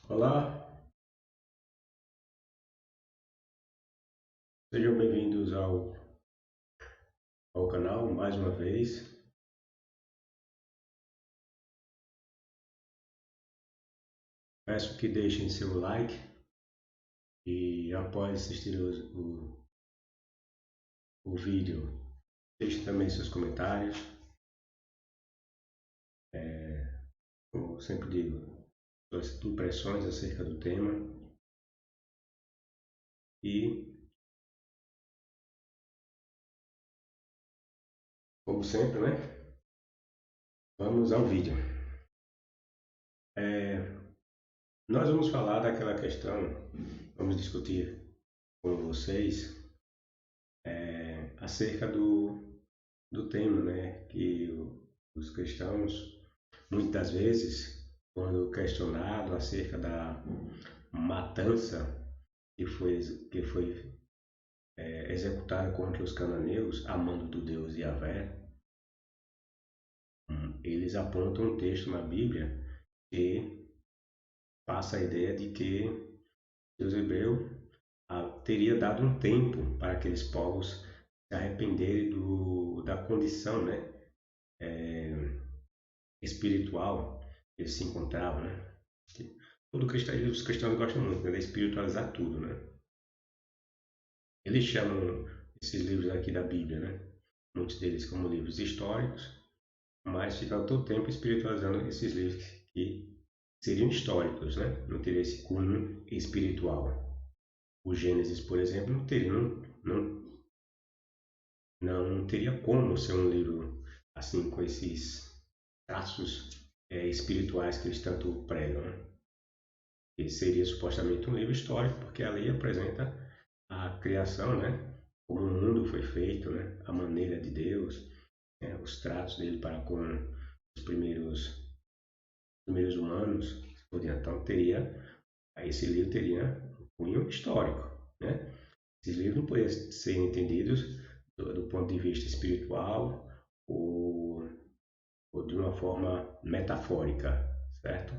Olá, sejam bem-vindos ao canal mais uma vez. Peço que deixem seu like e após assistir o vídeo, deixem também seus comentários. Como eu sempre digo, suas impressões acerca do tema e, como sempre, né? Vamos ao vídeo. Nós vamos falar daquela questão, vamos discutir com vocês acerca do tema, né? Que os cristãos muitas das vezes, quando questionado acerca da matança que foi executada contra os cananeus, a mando do Deus Yahvé, eles apontam um texto na Bíblia que passa a ideia de que Deus hebreu teria dado um tempo para aqueles povos se arrependerem da condição, né, espiritual que eles se encontravam, né? Todo cristão, os cristãos gostam muito, né, de espiritualizar tudo, né? Eles chamam esses livros aqui da Bíblia, né? Muitos deles como livros históricos, mas ficam todo o tempo espiritualizando esses livros que seriam históricos, né? Não teria esse cunho espiritual. O Gênesis, por exemplo, não teria como ser um livro assim com esses traços espirituais que eles tanto pregam, né? Ele seria supostamente um livro histórico, porque ali apresenta a criação, né? Como o mundo foi feito, né? A maneira de Deus, né? Os tratos dele para com os primeiros humanos. Então esse livro teria um cunho histórico, né? Esses livros não poderiam ser entendidos do ponto de vista espiritual ou, ou de uma forma metafórica, certo?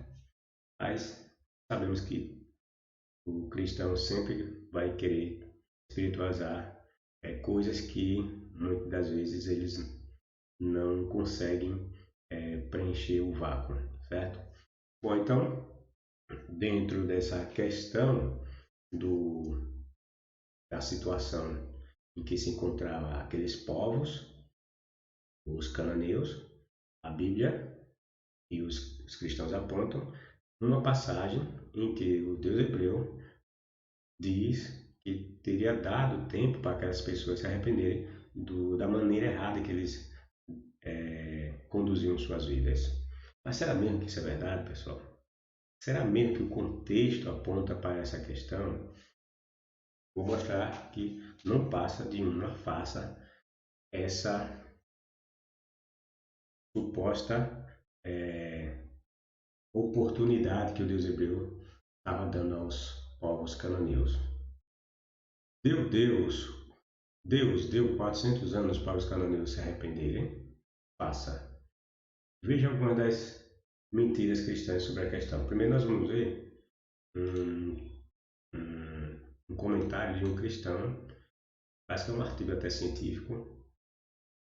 Mas sabemos que o cristão sempre vai querer espiritualizar coisas que muitas das vezes eles não conseguem preencher o vácuo, certo? Bom, então, dentro dessa questão do, da situação em que se encontravam aqueles povos, os cananeus, a Bíblia e os cristãos apontam uma passagem em que o Deus hebreu diz que teria dado tempo para aquelas pessoas se arrependerem da maneira errada que eles conduziam suas vidas. Mas será mesmo que isso é verdade, pessoal? Será mesmo que o contexto aponta para essa questão? Vou mostrar que não passa de uma farsa essa suposta é, oportunidade que o Deus hebreu estava dando aos povos cananeus. Deus deu 400 anos para os cananeus se arrependerem? Passa. Veja algumas das mentiras cristãs sobre a questão. Primeiro nós vamos ver um, um comentário de um cristão, parece que é um artigo até científico,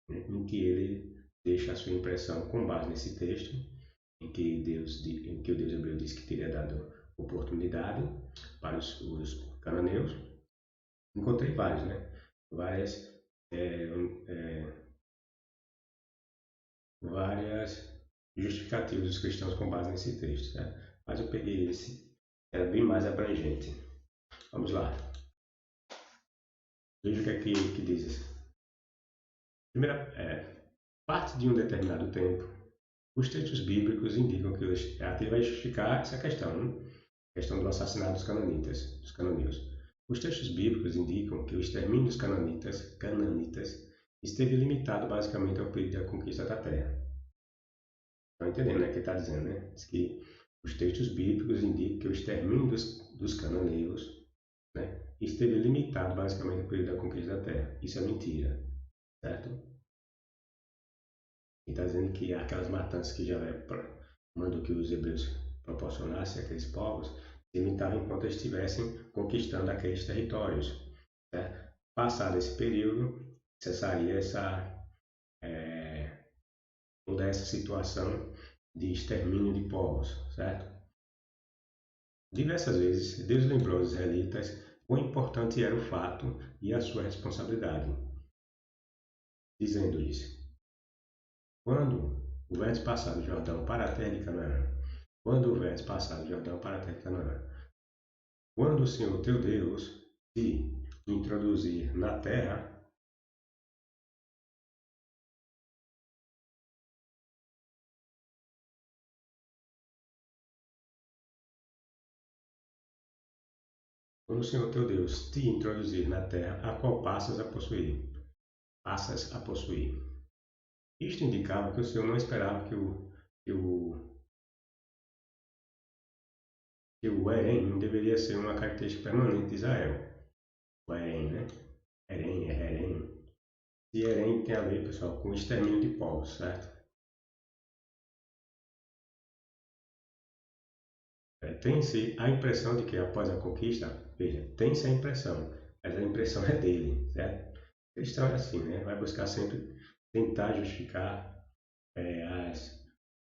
né, em que ele deixa a sua impressão com base nesse texto, em que o Deus hebreu disse que teria dado oportunidade para os cananeus. Encontrei vários, né? Várias, é, é, várias justificativas dos cristãos com base nesse texto, né? Mas eu peguei esse, era bem mais abrangente. Vamos lá. Veja o que é que diz. Primeira, parte de um determinado tempo, os textos bíblicos indicam que aqui vai justificar essa questão, né? A questão do assassinato dos cananeus. Os textos bíblicos indicam que o extermínio dos cananitas esteve limitado basicamente ao período da conquista da terra. Estão entendendo, né, o que está dizendo, né? Diz que os textos bíblicos indicam que o extermínio dos cananeus, né, esteve limitado basicamente ao período da conquista da terra. Isso é mentira, certo? E está dizendo que aquelas matanças que Javé mandou que os hebreus proporcionassem àqueles povos, limitava enquanto eles estivessem conquistando aqueles territórios. Certo? Passado esse período, cessaria toda essa situação de extermínio de povos, certo? Diversas vezes, Deus lembrou aos israelitas quão importante era o fato e a sua responsabilidade, dizendo-lhes: quando houveres passado o Jordão para a terra de Canaã, quando houveres passado o Jordão para a terra de Canaã, quando o Senhor teu Deus te introduzir na terra, quando o Senhor teu Deus te introduzir na terra, a qual passas a possuir. Isto indicava que o Senhor não esperava que o Herém deveria ser uma característica permanente de Israel. O Herém, né? Herém. E Herém tem a ver, pessoal, com o extermínio de povos, certo? Tem-se a impressão de que após a conquista, veja, tem-se a impressão, mas a impressão é dele, certo? O cristão é assim, né? Vai buscar sempre tentar justificar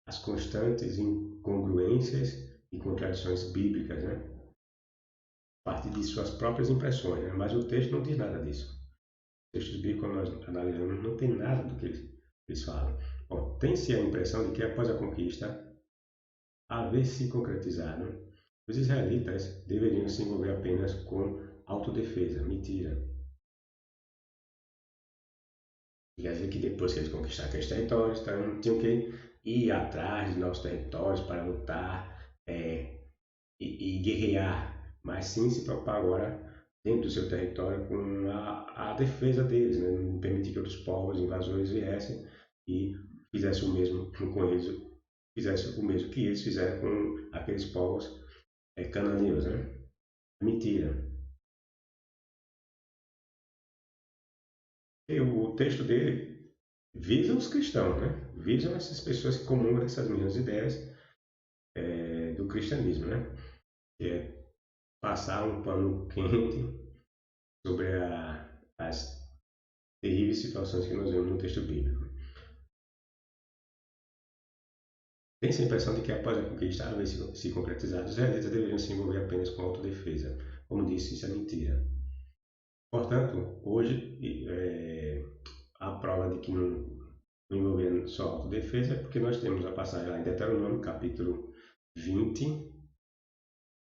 as constantes incongruências e contradições bíblicas, né? A partir de suas próprias impressões, né? Mas o texto não diz nada disso. Os textos bíblicos, quando nós analisamos, não tem nada do que eles falam. Bom, tem-se a impressão de que após a conquista, haver se concretizado, os israelitas deveriam se envolver apenas com autodefesa. Mentira. Quer dizer que depois que eles conquistaram aqueles territórios, então, tinham que ir atrás de novos territórios para lutar e guerrear, mas sim se preocupar agora dentro do seu território com a defesa deles, né? Não permitir que outros povos invasores viessem e fizessem o mesmo com eles, fizessem o mesmo que eles fizeram com aqueles povos cananeus, né? Mentira. E o texto dele visa os cristãos, né? Visam essas pessoas que comungam essas mesmas ideias do cristianismo, né? Que é passar um pano quente sobre as terríveis situações que nós vemos no texto bíblico. Tem-se a impressão de que após a conquista haver se concretizado, os israelitas deveriam se envolver apenas com autodefesa. Como disse, isso é mentira. Portanto, hoje, a prova de que não envolvendo só autodefesa é porque nós temos a passagem lá em Deuteronômio, capítulo 20,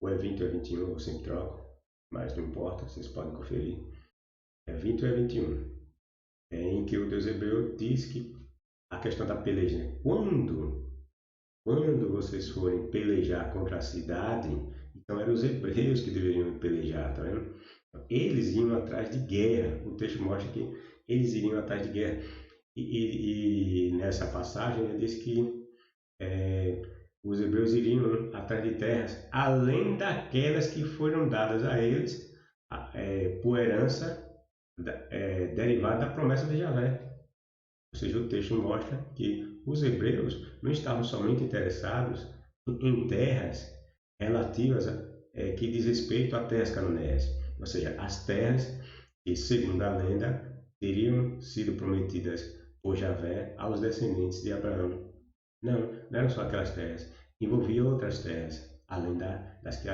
ou é 20 ou é 21, eu sempre troco, mas não importa, vocês podem conferir. É 20 ou é 21, em que o Deus hebreu diz que a questão da peleja, né? Quando vocês forem pelejar contra a cidade, então eram os hebreus que deveriam pelejar, tá vendo? Eles iam atrás de guerra. O texto mostra que eles iriam atrás de guerra. E nessa passagem ele diz que os hebreus iriam atrás de terras além daquelas que foram dadas a eles por herança derivada da promessa de Javé. Ou seja, o texto mostra que os hebreus não estavam somente interessados em terras relativas que diz respeito a terras cananeias, ou seja, as terras que, segundo a lenda, teriam sido prometidas por Javé aos descendentes de Abraão. Não eram só aquelas terras, envolvia outras terras, além das que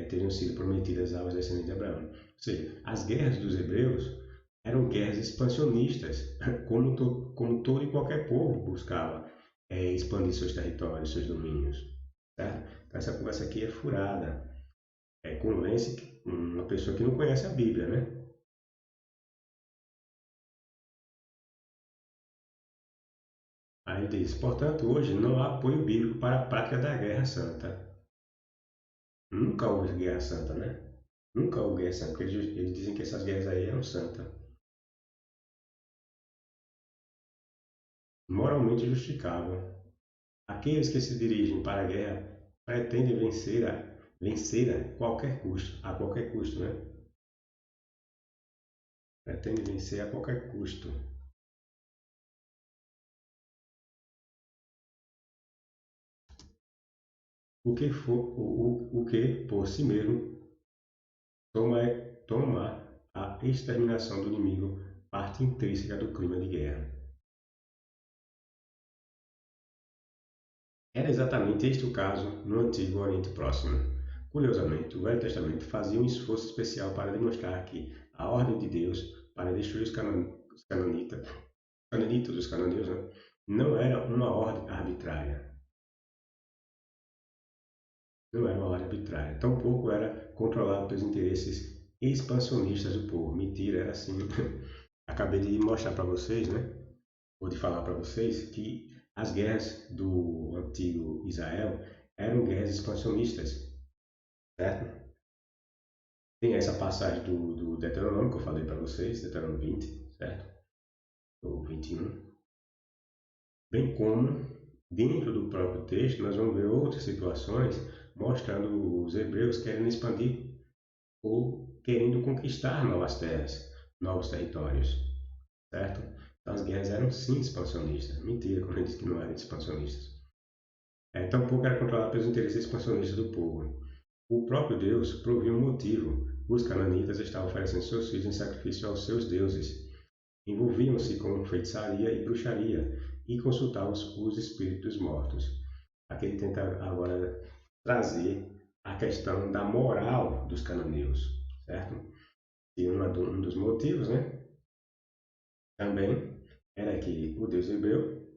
teriam sido prometidas aos descendentes de Abraão. Ou seja, as guerras dos hebreus eram guerras expansionistas, como todo e qualquer povo buscava expandir seus territórios, seus domínios. Tá? Então, essa conversa aqui é furada. Convence uma pessoa que não conhece a Bíblia, né? Aí diz, portanto, hoje não há apoio bíblico para a prática da guerra santa. Nunca houve guerra santa, né? Nunca houve guerra santa, porque eles dizem que essas guerras aí eram santas. Moralmente justificável. Aqueles que se dirigem para a guerra pretendem vencer a qualquer custo, né? Pretendem vencer a qualquer custo. o que por si mesmo toma a exterminação do inimigo parte intrínseca do clima de guerra. Era exatamente este o caso no Antigo Oriente Próximo. Curiosamente, o Velho Testamento fazia um esforço especial para demonstrar que a ordem de Deus para destruir os cananitas, os cananeus, né, não era uma ordem arbitrária. Não era uma ordem arbitrária. Tampouco era controlado pelos interesses expansionistas do povo. Mentira, era assim. Acabei de mostrar para vocês, né? Ou de falar para vocês que as guerras do antigo Israel eram guerras expansionistas, certo? Tem essa passagem do Deuteronômio que eu falei para vocês, Deuteronômio 20, certo? Ou 21. Bem como, dentro do próprio texto, nós vamos ver outras situações mostrando os hebreus querendo expandir ou querendo conquistar novas terras, novos territórios, certo? Então as guerras eram sim expansionistas. Mentira quando eu disse que não eram expansionistas. Tampouco era controlado pelos interesses expansionistas do povo. O próprio Deus provia um motivo. Os cananitas estavam oferecendo seus filhos em sacrifício aos seus deuses. Envolviam-se com feitiçaria e bruxaria e consultavam os espíritos mortos. Aqui ele tenta agora trazer a questão da moral dos cananeus, certo? E um dos motivos, né, também era que o Deus hebreu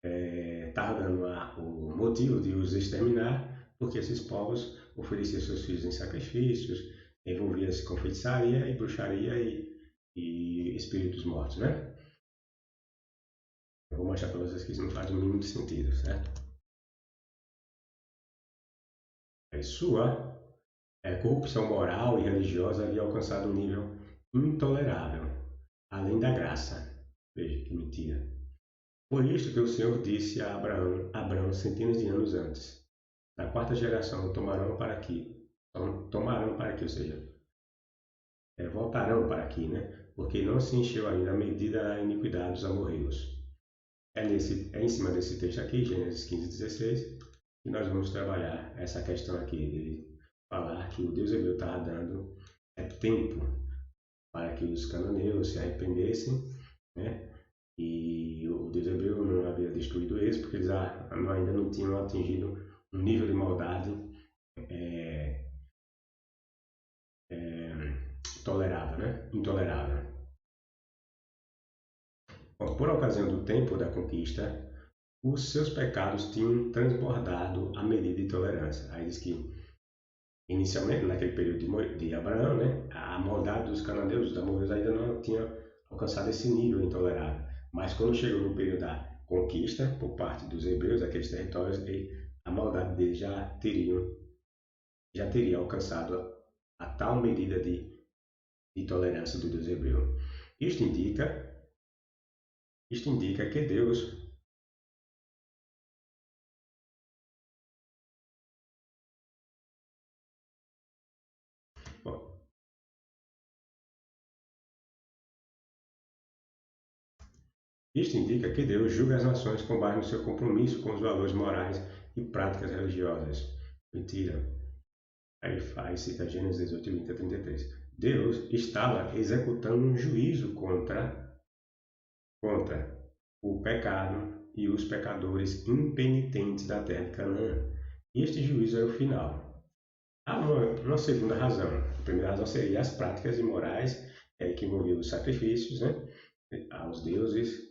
estava dando o motivo de os exterminar, porque esses povos ofereciam seus filhos em sacrifícios, envolviam-se com feitiçaria e bruxaria e espíritos mortos, né? Eu vou mostrar para vocês que isso não faz o mínimo de sentido, certo? Sua corrupção moral e religiosa havia alcançado um nível intolerável, além da graça. Veja que mentira. Por isto que o Senhor disse a Abraão centenas de anos antes: da quarta geração tomarão para aqui, ou seja, voltarão para aqui, né? Porque não se encheu ainda a medida da iniquidade dos amorreus. É em cima desse texto aqui, Gênesis 15:16, que nós vamos trabalhar essa questão aqui de falar que o Deus hebreu estava dando tempo para que os cananeus se arrependessem, né? E o Deus hebreu não havia destruído eles porque eles ainda não tinham atingido um nível de maldade é, tolerável, né? Intolerável. Bom, por ocasião do tempo da conquista, os seus pecados tinham transbordado a medida de tolerância. Aí diz que, inicialmente, naquele período de Abraão, né, a maldade dos cananeus, dos amorreus, ainda não tinha alcançado esse nível intolerável. Mas quando chegou no período da conquista, por parte dos hebreus, aqueles territórios, a maldade deles já teria alcançado a tal medida de tolerância do Deus hebreu. Isto indica, isto indica que Deus bom, isto indica que Deus julga as nações com base no seu compromisso com os valores morais e práticas religiosas. Mentira. Aí cita Gênesis 18, 20 a 33. Deus estava executando um juízo contra o pecado e os pecadores impenitentes da terra de Canaã. E este juízo era o final. Há uma segunda razão. A primeira razão seria as práticas imorais que envolviam os sacrifícios, né, aos deuses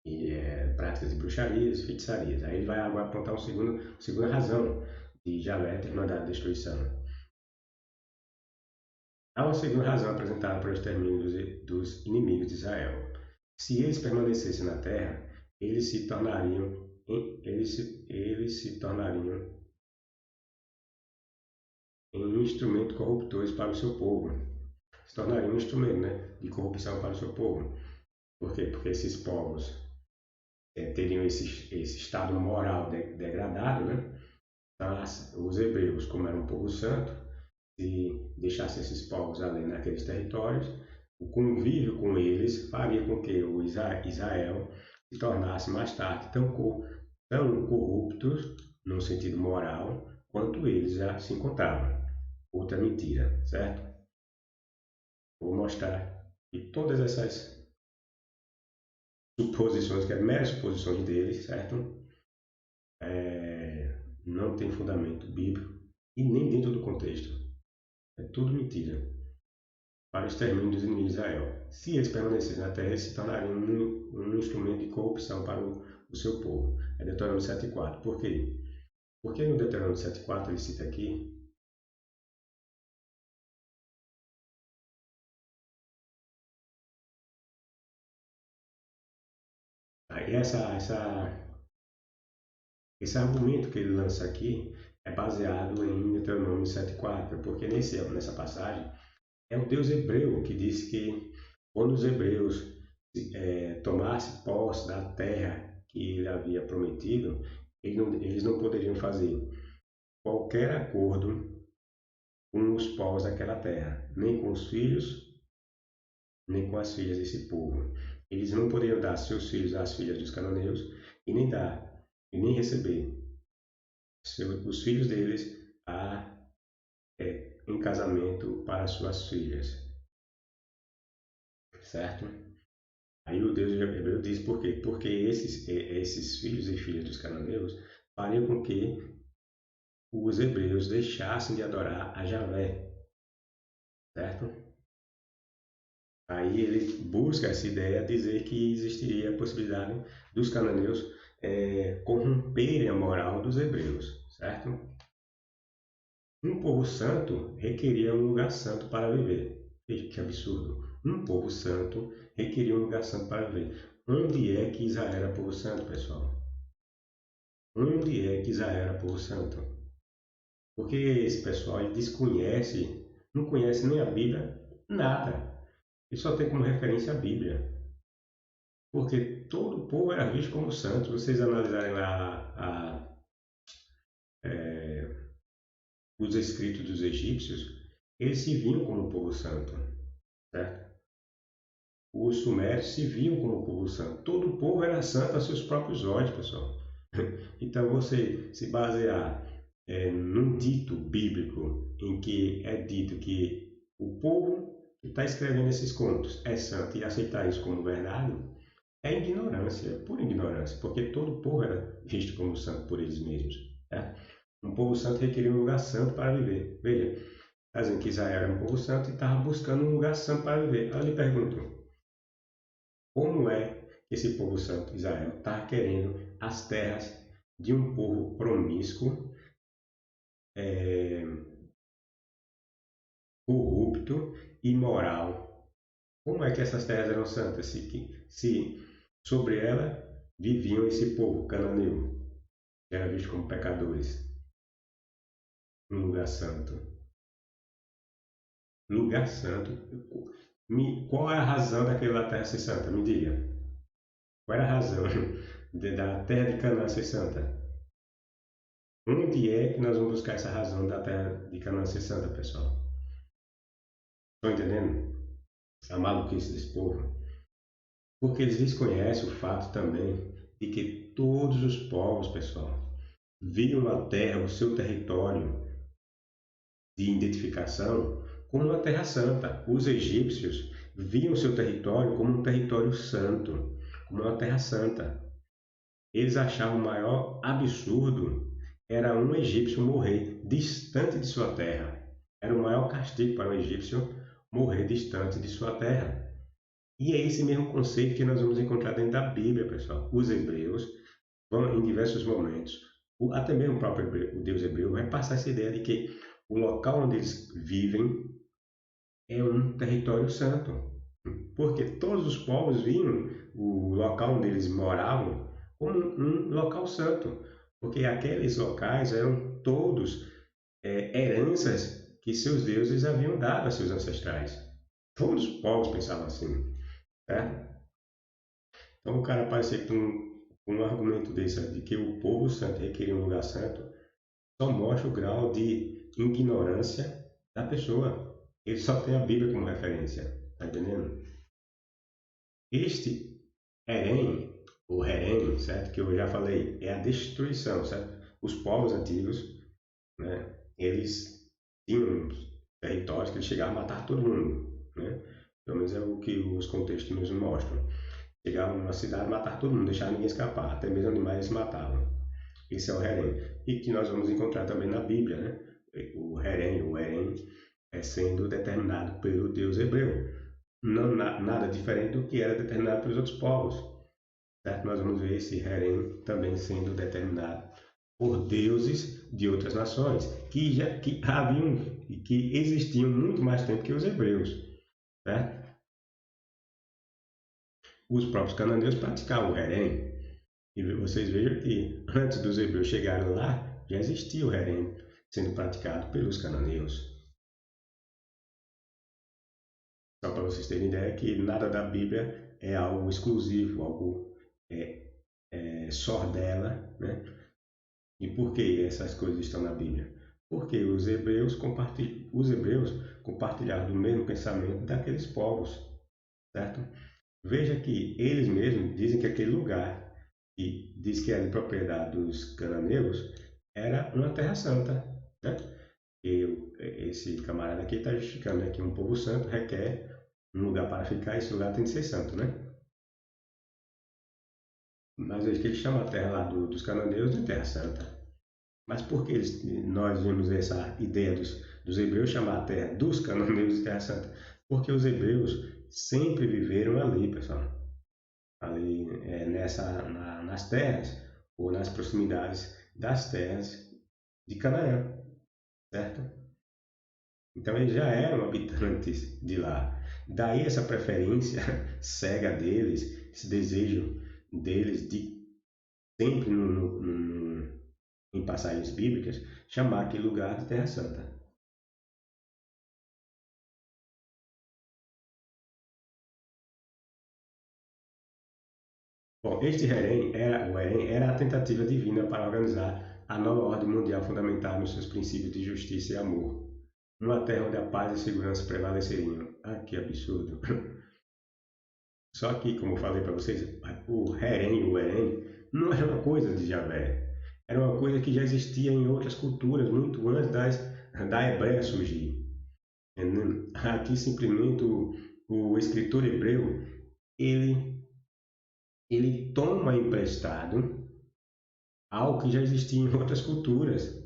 e práticas de bruxarias, feitiçarias. Aí ele vai agora apontar uma segunda razão de Javé ter mandado a destruição. Há uma segunda razão apresentada para o extermínio dos inimigos de Israel. Se eles permanecessem na terra, eles se tornariam em instrumento corruptores para o seu povo. Se tornariam um instrumento, né, de corrupção para o seu povo. Por quê? Porque esses povos teriam esse estado moral degradado, né? Então, os hebreus, como eram um povo santo, se deixasse esses povos ali naqueles territórios, o convívio com eles faria com que o Israel se tornasse mais tarde tão corruptos, no sentido moral, quanto eles já se encontravam. Outra mentira, certo? Vou mostrar que todas essas suposições, que é meras suposições deles, certo? Não tem fundamento bíblico e nem dentro do contexto. É tudo mentira. Para o extermínio dos inimigos de Israel. Se eles permanecessem na terra, eles se tornariam um instrumento de corrupção para o seu povo. É Deuteronômio 7,4. Por quê? Porque no Deuteronômio 7,4 ele cita aqui, aí esse argumento que ele lança aqui é baseado em Deuteronômio 7,4, porque nessa passagem é o Deus hebreu que disse que quando os hebreus tomassem posse da terra que ele havia prometido, eles não poderiam fazer qualquer acordo com os povos daquela terra, nem com os filhos, nem com as filhas desse povo. Eles não poderiam dar seus filhos às filhas dos cananeus e nem dar e nem receber os filhos deles em casamento para suas filhas, certo? Aí o Deus hebreu diz por quê? Porque esses filhos e filhas dos cananeus fariam com que os hebreus deixassem de adorar a Javé, certo? Aí ele busca essa ideia, dizer que existiria a possibilidade dos cananeus corromperem a moral dos hebreus, certo? Um povo santo requeria um lugar santo para viver. Veja que absurdo. Um povo santo requeria um lugar santo para viver. Onde é que Israel era povo santo, pessoal? Onde é que Israel era povo santo? Porque esse pessoal ele desconhece, não conhece nem a Bíblia, nada. Ele só tem como referência a Bíblia. Porque todo o povo era visto como santo. Se vocês analisarem lá os escritos dos egípcios, eles se viam como povo santo, certo? Os sumérios se viam como povo santo. Todo o povo era santo a seus próprios olhos, pessoal. Então, você se basear num dito bíblico em que é dito que o povo que está escrevendo esses contos é santo e aceitar isso como verdade, é ignorância, é pura ignorância, porque todo o povo era visto como santo por eles mesmos. Né? Um povo santo requeria um lugar santo para viver. Veja, está dizendo que Israel era um povo santo e estava buscando um lugar santo para viver. Aí eu lhe pergunto, como é que esse povo santo, Israel, está querendo as terras de um povo promíscuo, é, corrupto, imoral? Como é que essas terras eram santas se sobre ela viviam esse povo cananeu, que era visto como pecadores? Um lugar santo. Lugar santo. Qual é a razão daquela terra ser santa? Me diga. Qual era a razão da terra de Canaã ser santa? Onde é que nós vamos buscar essa razão da terra de Canaã ser santa, pessoal? Estão entendendo? A maluquice desse povo. Porque eles desconhecem o fato também de que todos os povos, pessoal, viam a terra, o seu território de identificação, como uma terra santa. Os egípcios viam o seu território como um território santo, como uma terra santa. Eles achavam o maior absurdo era um egípcio morrer distante de sua terra. Era o maior castigo para um egípcio morrer distante de sua terra. E é esse mesmo conceito que nós vamos encontrar dentro da Bíblia, pessoal. Os hebreus vão, em diversos momentos, até mesmo o próprio hebreu, o Deus hebreu, vai passar essa ideia de que o local onde eles vivem é um território santo. Porque todos os povos viam o local onde eles moravam como um local santo. Porque aqueles locais eram todos heranças que seus deuses haviam dado a seus ancestrais. Todos os povos pensavam assim. Certo? Então o cara aparecer com um argumento desse, de que o povo santo requeria um lugar santo, só mostra o grau de ignorância da pessoa. Ele só tem a Bíblia como referência. Tá entendendo? Este Herém, o herém, certo? Que eu já falei, é a destruição, certo? Os povos antigos, né? Eles tinham territórios que eles chegavam a matar todo mundo, né? Pelo menos é o que os contextos nos mostram. Chegavam numa cidade, matar todo mundo, deixar ninguém escapar, até mesmo animais eles matavam. Esse é o herém. E que nós vamos encontrar também na Bíblia, né? O herém é sendo determinado pelo Deus hebreu. Não nada diferente do que era determinado pelos outros povos, certo? Nós vamos ver esse herém também sendo determinado por deuses de outras nações que haviam e que existiam muito mais tempo que os hebreus, certo? Os próprios cananeus praticavam o herém. E vocês vejam que antes dos hebreus chegarem lá, já existia o herém sendo praticado pelos cananeus. Só para vocês terem ideia que nada da Bíblia é algo exclusivo, algo só dela, né? E por que essas coisas estão na Bíblia? Porque os hebreus compartilharam do mesmo pensamento daqueles povos, certo? Veja que eles mesmos dizem que aquele lugar que diz que era de propriedade dos cananeus era uma terra santa, né? Esse camarada aqui está justificando, né, que um povo santo requer um lugar para ficar, esse lugar tem que ser santo, né? Mas é que ele chama a terra lá dos cananeus de terra santa. Mas por que nós vemos essa ideia dos hebreus chamar a terra dos cananeus de terra santa? Porque os hebreus sempre viveram ali, pessoal. Ali nas terras ou nas proximidades das terras de Canaã, certo? Então eles já eram habitantes de lá. Daí essa preferência cega deles, esse desejo deles de sempre em passagens bíblicas chamar aquele lugar de Terra Santa. Bom, o Herém era a tentativa divina para organizar a nova ordem mundial fundamentada nos seus princípios de justiça e amor. Uma terra onde a paz e a segurança prevaleceriam. Ah, que absurdo! Só que, como eu falei para vocês, o Herém, não era uma coisa de Javé. Era uma coisa que já existia em outras culturas, muito antes da Hebreia surgir. Entendeu? Aqui, simplesmente, o escritor hebreu, ele, ele toma emprestado algo que já existia em outras culturas.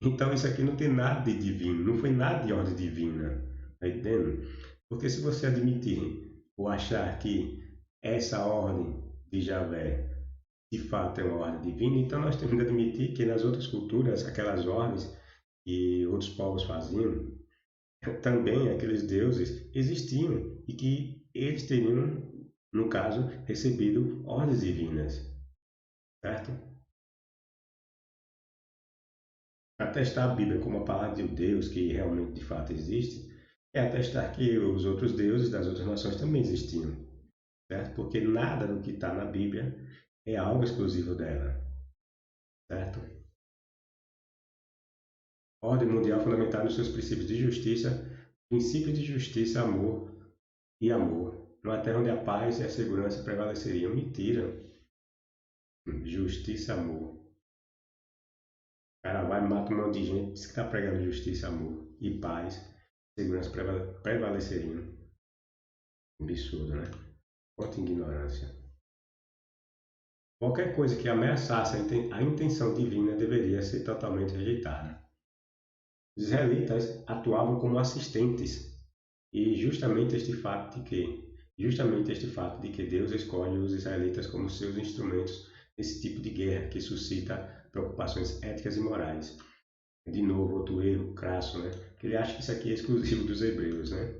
Então, isso aqui não tem nada de divino, não foi nada de ordem divina. Tá entendendo? Porque se você admitir ou achar que essa ordem de Javé de fato é uma ordem divina, então nós temos que admitir que nas outras culturas, aquelas ordens que outros povos faziam, também aqueles deuses existiam e que eles teriam, no caso, recebido ordens divinas, certo? Atestar a Bíblia como a palavra de Deus que realmente de fato existe é atestar que os outros deuses das outras nações também existiam, certo? Porque nada do que está na Bíblia é algo exclusivo dela, certo? Ordem mundial fundamentada nos seus princípios de justiça, amor e amor. Numa terra onde a paz e a segurança prevaleceriam. Mentira. Justiça, amor. O cara vai e mata um monte de gente, diz que está pregando justiça, amor e paz, segurança prevaleceriam. Absurdo, né? Quanta ignorância. Qualquer coisa que ameaçasse a intenção divina deveria ser totalmente rejeitada. Os israelitas atuavam como assistentes, e justamente este fato de que Deus escolhe os israelitas como seus instrumentos nesse tipo de guerra que suscita preocupações éticas e morais. De novo, outro erro crasso, né? Que ele acha que isso aqui é exclusivo dos hebreus, né?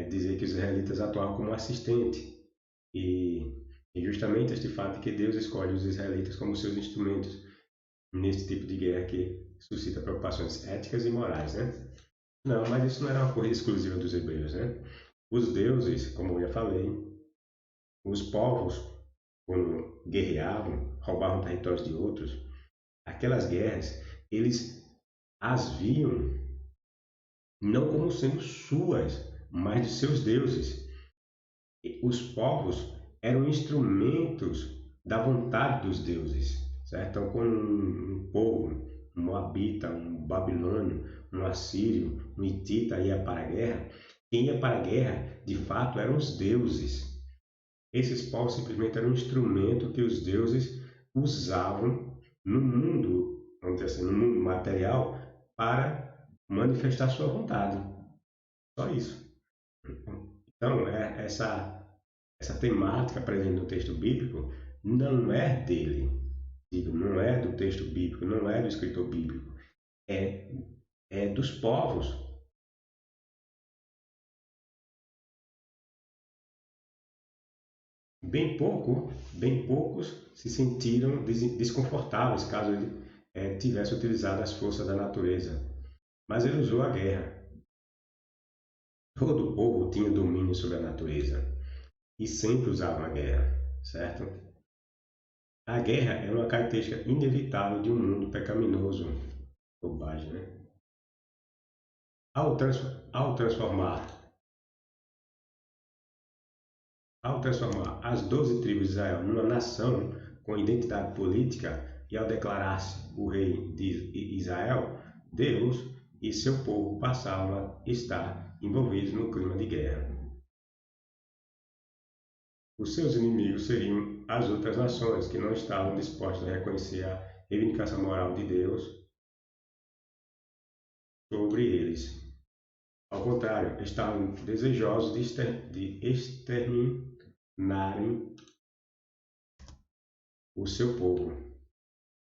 Dizer que os israelitas atuavam como assistente e justamente este fato de que Deus escolhe os israelitas como seus instrumentos nesse tipo de guerra que suscita preocupações éticas e morais, né? Não, mas isso não era uma coisa exclusiva dos hebreus, né? Os deuses, como eu já falei, os povos, quando guerreavam, roubavam territórios de outros, aquelas guerras, eles as viam não como sendo suas, mas de seus deuses. Os povos eram instrumentos da vontade dos deuses, certo? Então, quando um povo, um moabita, um babilônio, um assírio, um hitita ia para a guerra, quem ia para a guerra, de fato, eram os deuses. Esses povos simplesmente eram um instrumento que os deuses usavam no mundo, vamos dizer assim, no mundo material, para manifestar sua vontade. Só isso. Então, essa temática presente no texto bíblico não é dele, digo, não é do texto bíblico, não é do escritor bíblico, é, é dos povos. Bem poucos se sentiram desconfortáveis caso ele tivesse utilizado as forças da natureza, mas ele usou a guerra. Todo o povo tinha domínio sobre a natureza e sempre usavam a guerra, certo? A guerra é uma característica inevitável de um mundo pecaminoso, bobagem, né? Ao, trans, ao, transformar, ao transformar as 12 tribos de Israel numa nação com identidade política e ao declarar-se o rei de Israel, Deus e seu povo passavam a estar envolvidos no clima de guerra. Os seus inimigos seriam as outras nações que não estavam dispostas a reconhecer a reivindicação moral de Deus sobre eles. Ao contrário, estavam desejosos de exterminarem o seu povo.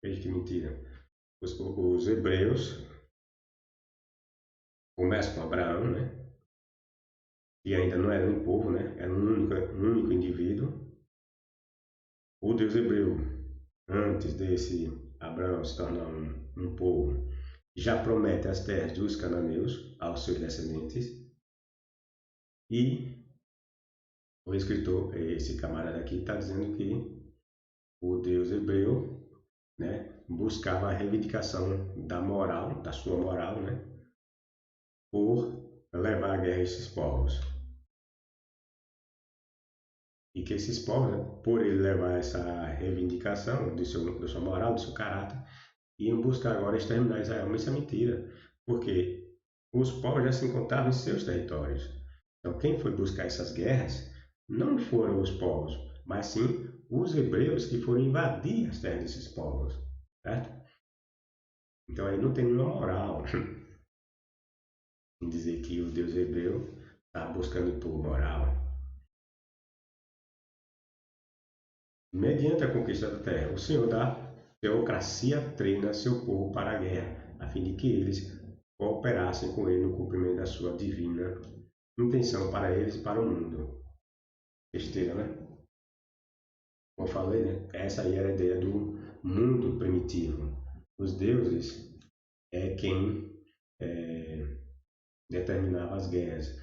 Veja que mentira. Os hebreus começam com Abraão, né? E ainda não era um povo, né? Era um único indivíduo. O Deus hebreu, antes desse Abraão se tornar um povo, já promete as terras dos cananeus aos seus descendentes. E o escritor, esse camarada aqui, está dizendo que o Deus hebreu, né, buscava a reivindicação da moral, da sua moral, né, por levar a guerra a esses povos. E que esses povos, né, por ele levar essa reivindicação da sua moral, do seu caráter, iam buscar agora exterminar Israel. Mas isso é mentira, porque os povos já se encontravam em seus territórios. Então, quem foi buscar essas guerras não foram os povos, mas sim os hebreus que foram invadir as terras desses povos, certo? Então, aí não tem nenhuma moral em dizer que o Deus hebreu está buscando impor moral. Mediante a conquista da terra, o Senhor da teocracia treina seu povo para a guerra, a fim de que eles cooperassem com ele no cumprimento da sua divina intenção para eles e para o mundo. Besteira, né? Como eu falei, né? Essa aí era a ideia do mundo primitivo. Os deuses é quem é, determinava as guerras.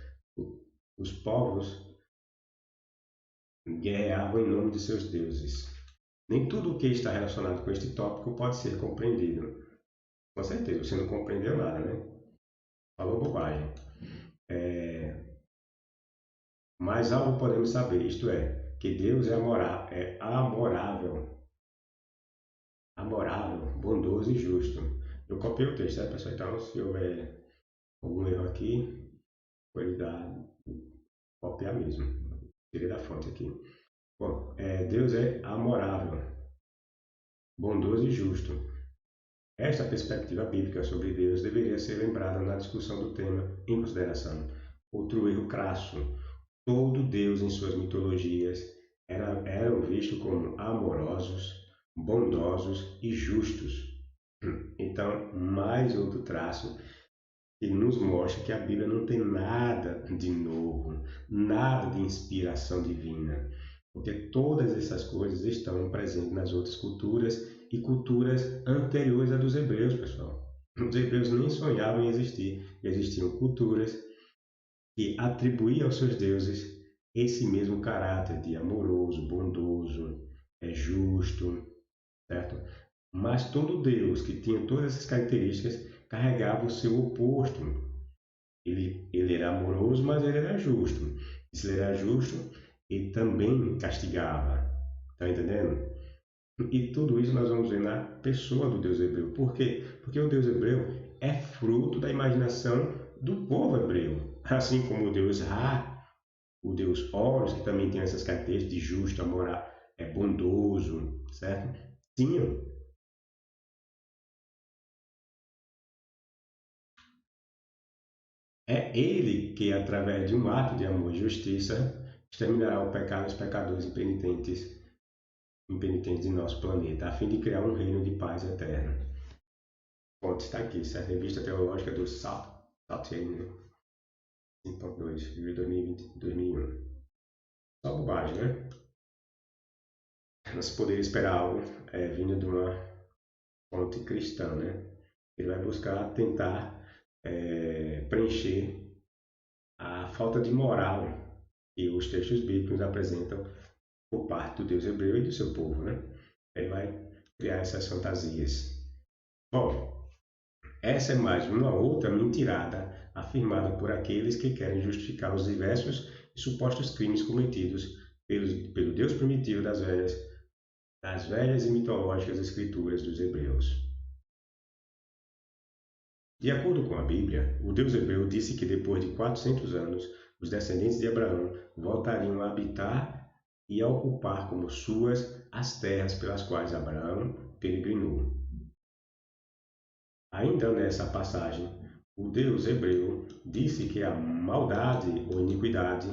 Os povos guerreavam em nome de seus deuses. Nem tudo o que está relacionado com este tópico pode ser compreendido. Com certeza, você não compreendeu nada, né? Falou bobagem. Mas algo podemos saber, isto é, que Deus é amorável, bondoso e justo. Eu copiei o texto, né, pessoal? Então, se houver algum erro aqui, pode dar copiar mesmo. Tirei da fonte aqui. Bom, Deus é amorável, bondoso e justo. Esta perspectiva bíblica sobre Deus deveria ser lembrada na discussão do tema em consideração. Outro erro crasso: todo Deus em suas mitologias eram vistos como amorosos, bondosos e justos. Então, mais outro traço que nos mostra que a Bíblia não tem nada de novo, nada de inspiração divina, porque todas essas coisas estão presentes nas outras culturas e culturas anteriores à dos hebreus, pessoal. Os hebreus nem sonhavam em existir. Existiam culturas que atribuíam aos seus deuses esse mesmo caráter de amoroso, bondoso, justo, certo? Mas todo Deus que tinha todas essas características carregava o seu oposto. Ele era amoroso, mas ele era justo. E se ele era justo, ele também castigava. Está entendendo? E tudo isso nós vamos ver na pessoa do Deus hebreu. Por quê? Porque o Deus hebreu é fruto da imaginação do povo hebreu. Assim como o Deus Ra, o Deus Horus, que também tem essas características de justo, moral, é bondoso, certo? Tinham. É ele que, através de um ato de amor e justiça, exterminará o pecado dos pecadores impenitentes de nosso planeta, a fim de criar um reino de paz eterna. Fonte está aqui, certo? Revista Teológica do Saltier, 5.2, de 2020, 2001. Só bobagem, né? Mas poderia esperar algo vindo de uma fonte cristã, né? Ele vai buscar tentar preencher a falta de moral que os textos bíblicos apresentam por parte do Deus hebreu e do seu povo, né? Ele vai criar essas fantasias. Bom, essa é mais uma outra mentirada afirmada por aqueles que querem justificar os diversos e supostos crimes cometidos pelo Deus primitivo das velhas e mitológicas escrituras dos hebreus. De acordo com a Bíblia, o Deus hebreu disse que depois de 400 anos, os descendentes de Abraão voltariam a habitar e a ocupar como suas as terras pelas quais Abraão peregrinou. Ainda nessa passagem, o Deus hebreu disse que a maldade ou iniquidade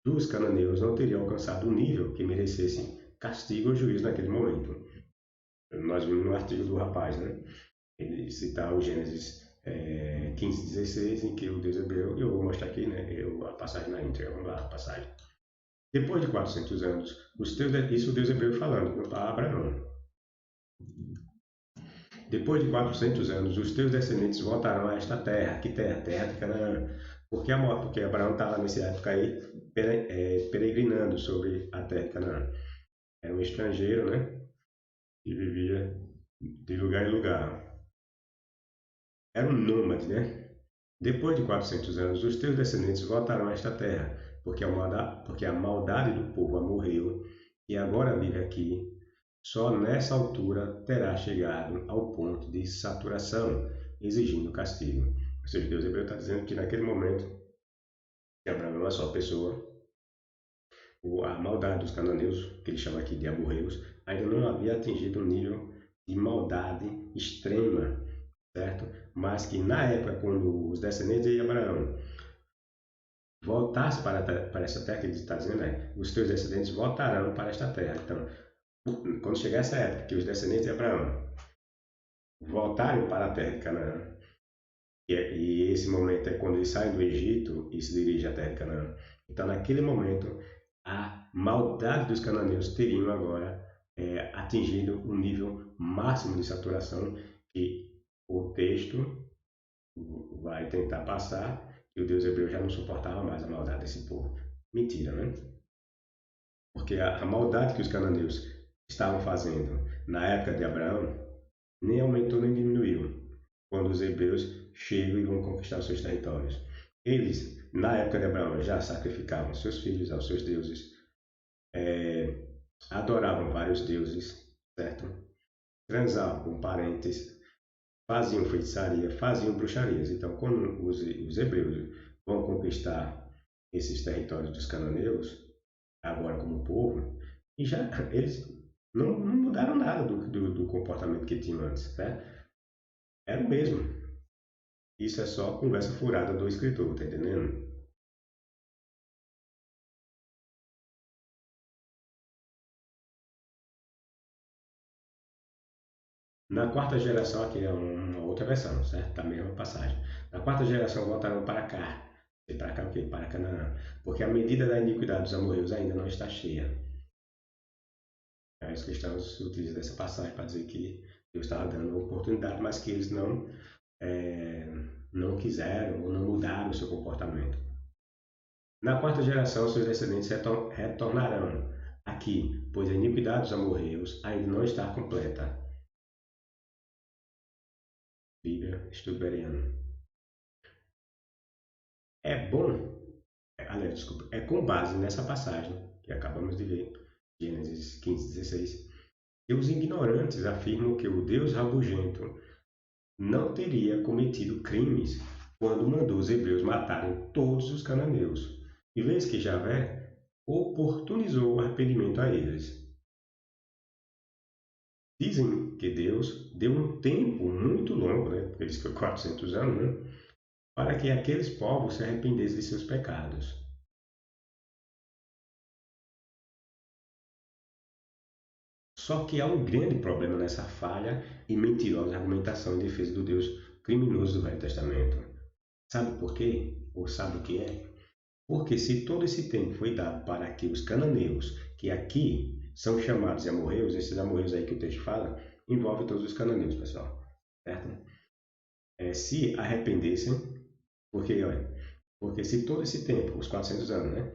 dos cananeus não teria alcançado um nível que merecesse castigo ou juízo naquele momento. Nós vimos no artigo do rapaz, né? Ele citar o Gênesis 15:16, em que o Deus hebreu, eu vou mostrar aqui, né? A passagem na íntegra, vamos lá, a passagem. Depois de 400 anos, isso o Deus hebreu falando para Abraão. Depois de 400 anos, os teus descendentes voltarão a esta terra. Que terra? Terra de Canaã. Porque Abraão estava nessa época aí peregrinando sobre a terra de Canaã. Era um estrangeiro, né? Que vivia de lugar em lugar. Era um nômade, né? Depois de 400 anos, os teus descendentes voltarão a esta terra, porque a maldade do povo amorreu e agora vive aqui. Só nessa altura terá chegado ao ponto de saturação, exigindo castigo. Ou seja, Deus hebreu está dizendo que naquele momento, que Abraão é uma só pessoa, a maldade dos cananeus, que ele chama aqui de amorreus, ainda não havia atingido um nível de maldade extrema, certo? Mas que na época, quando os descendentes de Abraão voltasse para esta terra, que ele está dizendo, os teus descendentes voltarão para esta terra. Então, quando chegar essa época, que os descendentes de Abraão voltarem para a terra de Canaã, e esse momento é quando eles saem do Egito e se dirigem à terra de Canaã. Então, naquele momento, a maldade dos cananeus teriam agora atingido um nível máximo de saturação que o texto vai tentar passar, e o Deus hebreu já não suportava mais a maldade desse povo. Mentira, né? Porque a maldade que os cananeus estavam fazendo na época de Abraão nem aumentou nem diminuiu quando os hebreus chegam e vão conquistar os seus territórios. Eles, na época de Abraão, já sacrificavam seus filhos aos seus deuses, adoravam vários deuses, certo? Transavam com parentes, faziam feitiçaria, faziam bruxarias. Então, quando os hebreus vão conquistar esses territórios dos cananeus, agora como povo, e já eles não mudaram nada do comportamento que tinham antes, certo? Era o mesmo. Isso é só conversa furada do escritor, tá entendendo? Na quarta geração, aqui é uma outra versão, certo? Da mesma passagem. Na quarta geração voltaram para cá. E para cá o quê? Para Canaã. Porque a medida da iniquidade dos amorreus ainda não está cheia. Aí os cristãos utilizam dessa passagem para dizer que Deus estava dando uma oportunidade, mas que eles é, não quiseram ou não mudaram o seu comportamento. Na quarta geração, seus descendentes retornarão aqui, pois a iniquidade dos amorreus ainda não está completa. Bíblia, estudo Bereano. É bom, aliás, desculpa, é com base nessa passagem que acabamos de ver, Gênesis 15:16, E os ignorantes afirmam que o Deus rabugento não teria cometido crimes quando mandou os hebreus matarem todos os cananeus, e vez que Javé oportunizou o arrependimento a eles. Dizem que Deus deu um tempo muito longo, né, porque eles foi 400 anos, né, para que aqueles povos se arrependessem de seus pecados. Só que há um grande problema nessa falha e mentirosa argumentação em defesa do Deus criminoso do Velho Testamento. Sabe por quê? Ou sabe o que é? Porque se todo esse tempo foi dado para que os cananeus, que aqui são chamados de amorreus, esses amorreus aí que o texto fala, envolve todos os cananeus, pessoal, certo? Se arrependessem, porque se todo esse tempo, os 400 anos, né,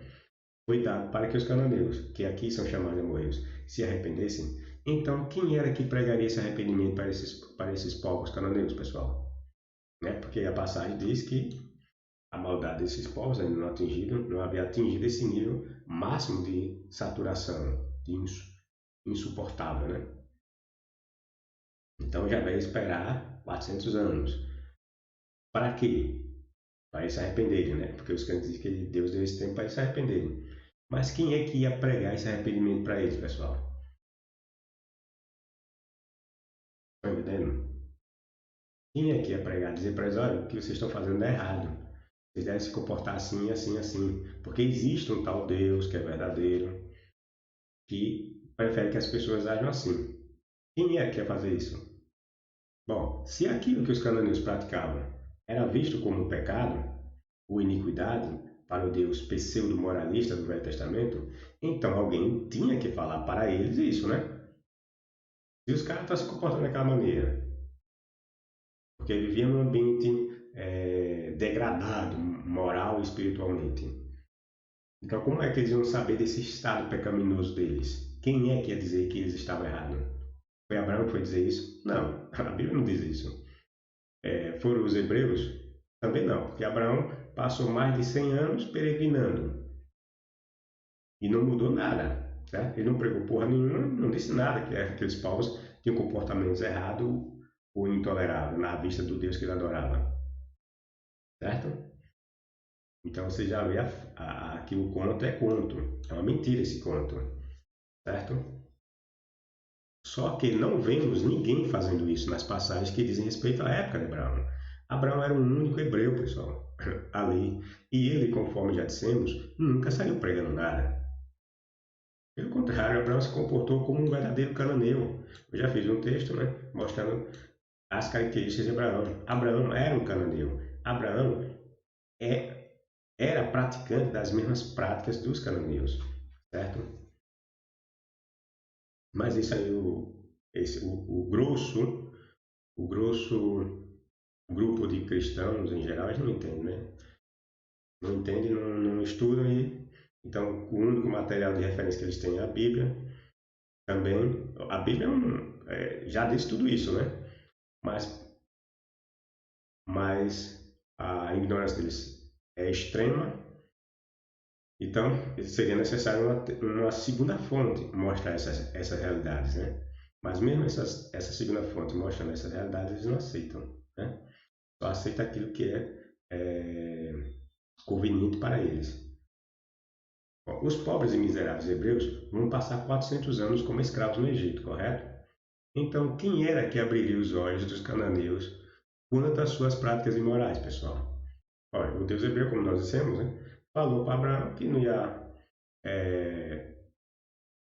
foi dado para que os cananeus, que aqui são chamados de amorreus, se arrependessem, então quem era que pregaria esse arrependimento para esses povos cananeus, pessoal? Né? Porque a passagem diz que a maldade desses povos ainda não havia atingido esse nível máximo de saturação, de insuportável, né? Então já vai esperar 400 anos. Para quê? Para eles se arrependerem, né? Porque os crentes dizem que Deus deu esse tempo para eles se arrependerem. Mas quem é que ia pregar esse arrependimento para eles, pessoal? Estão entendendo? Quem é que ia pregar? Dizer para eles, olha, o que vocês estão fazendo é errado. Vocês devem se comportar assim, assim, assim. Porque existe um tal Deus que é verdadeiro, que prefere que as pessoas ajam assim. Quem é que ia fazer isso? Bom, se aquilo que os cananeus praticavam era visto como um pecado ou iniquidade para o Deus pseudo-moralista do Velho Testamento, então alguém tinha que falar para eles isso, né? Se os caras estão se comportando daquela maneira, porque viviam num ambiente degradado, moral e espiritualmente. Então, como é que eles iam saber desse estado pecaminoso deles? Quem é que ia dizer que eles estavam errados? Foi Abraão que foi dizer isso? Não, a Bíblia não diz isso. Foram os hebreus? Também não, porque Abraão passou mais de 100 anos peregrinando e não mudou nada. Certo? Ele não pregou porra nenhuma, não disse nada que aqueles povos tinham comportamentos errados ou intoleráveis na vista do Deus que ele adorava. Certo? Então você já vê que o conto é conto. É uma mentira esse conto. Certo? Só que não vemos ninguém fazendo isso nas passagens que dizem respeito à época de Abraão. Abraão era um único hebreu, pessoal, ali. E ele, conforme já dissemos, nunca saiu pregando nada. Pelo contrário, Abraão se comportou como um verdadeiro cananeu. Eu já fiz um texto, né, mostrando as características de Abraão. Abraão era um cananeu. Abraão é, era praticante das mesmas práticas dos cananeus, certo? Mas isso aí, o grosso grupo de cristãos em geral, eles não entendem, né? Não entendem, não estudam e então o único material de referência que eles têm é a Bíblia. Também a Bíblia já diz tudo isso, né? Mas, mas a ignorância deles é extrema, então seria necessário uma segunda fonte mostrar essas realidades, né? Mas mesmo essa segunda fonte mostrando essas realidades, eles não aceitam, né? Só aceita aquilo que é conveniente para eles. Os pobres e miseráveis hebreus vão passar 400 anos como escravos no Egito, correto? Então, quem era que abriria os olhos dos cananeus quanto às suas práticas imorais, pessoal? Olha, o Deus hebreu, como nós dissemos, né, falou para Abraão que é,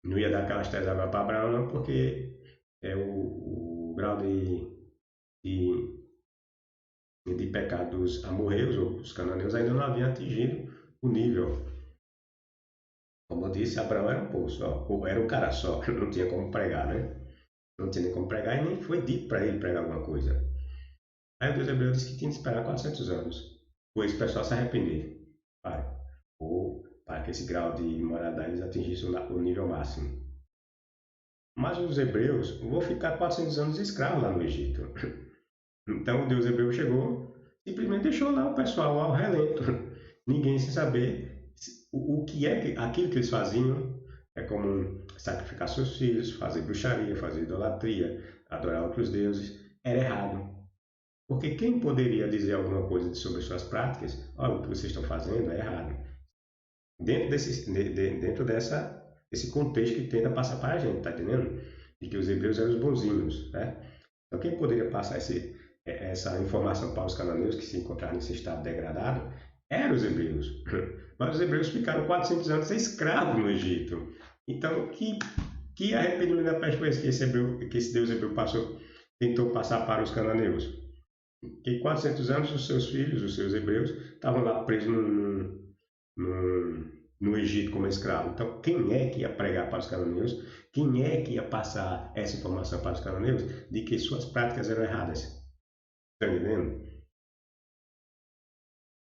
não ia dar aquelas terras agora para Abraão, não, porque o grau de, de pecado dos amorreus, ou dos cananeus, ainda não havia atingido o nível. Como eu disse, Abraão era um povo só, ou era um cara só, não tinha como pregar, né? Não tinha nem como pregar e nem foi dito para ele pregar alguma coisa. Aí o Deus hebreu disse que tinha que esperar 400 anos, pois o pessoal se arrepender, ou para que esse grau de imoralidade eles atingissem o nível máximo. Mas os hebreus vão ficar 400 anos escravos lá no Egito. Então o Deus hebreu chegou, simplesmente deixou lá o pessoal ao relento, ninguém sem saber o que é aquilo que eles faziam. É como sacrificar seus filhos, fazer bruxaria, fazer idolatria, adorar outros deuses, era errado. Porque quem poderia dizer alguma coisa sobre suas práticas? Olha, o que vocês estão fazendo é errado. Dentro desse contexto que tenta passar para a gente, tá entendendo? De que os hebreus eram os bonzinhos, né? Então quem poderia passar essa informação para os cananeus que se encontraram nesse estado degradado eram os hebreus. Mas os hebreus ficaram 400 anos escravos no Egito. Então que arrependimento da peste foi esse que esse Deus hebreu tentou passar para os cananeus? Que 400 anos os seus filhos, os seus hebreus, estavam lá presos no Egito como escravo. Então, quem é que ia pregar para os cananeus? Quem é que ia passar essa informação para os cananeus de que suas práticas eram erradas? Está entendendo?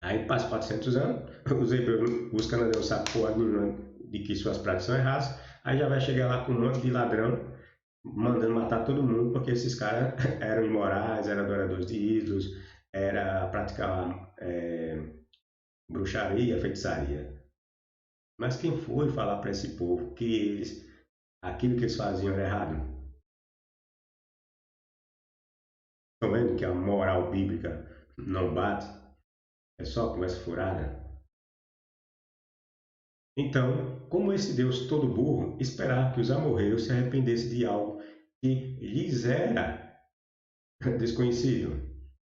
Aí passa 400 anos, os hebreus, os cananeus não sabem porra nenhuma de que suas práticas são erradas, aí já vai chegar lá com um monte de ladrão, mandando matar todo mundo, porque esses caras eram imorais, eram adoradores de ídolos, era praticar bruxaria, feitiçaria. Mas quem foi falar para esse povo que aquilo que eles faziam era errado? Estão vendo que a moral bíblica não bate? É só conversa furada? Então, como esse Deus todo burro esperava que os amorreus se arrependessem de algo que lhes era desconhecido?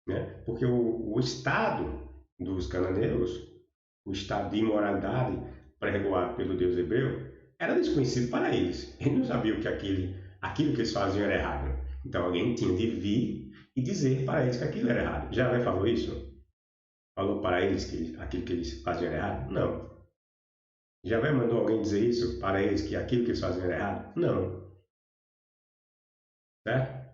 Né? Porque o estado dos cananeus, o estado de imoralidade pré-regulado pelo Deus hebreu, era desconhecido para eles. Eles não sabiam que aquilo que eles faziam era errado. Então alguém tinha de vir e dizer para eles que aquilo era errado. Javé falou isso? Falou para eles que aquilo que eles faziam era errado? Não. Javé mandou alguém dizer isso para eles que aquilo que eles faziam era errado? Não. Certo?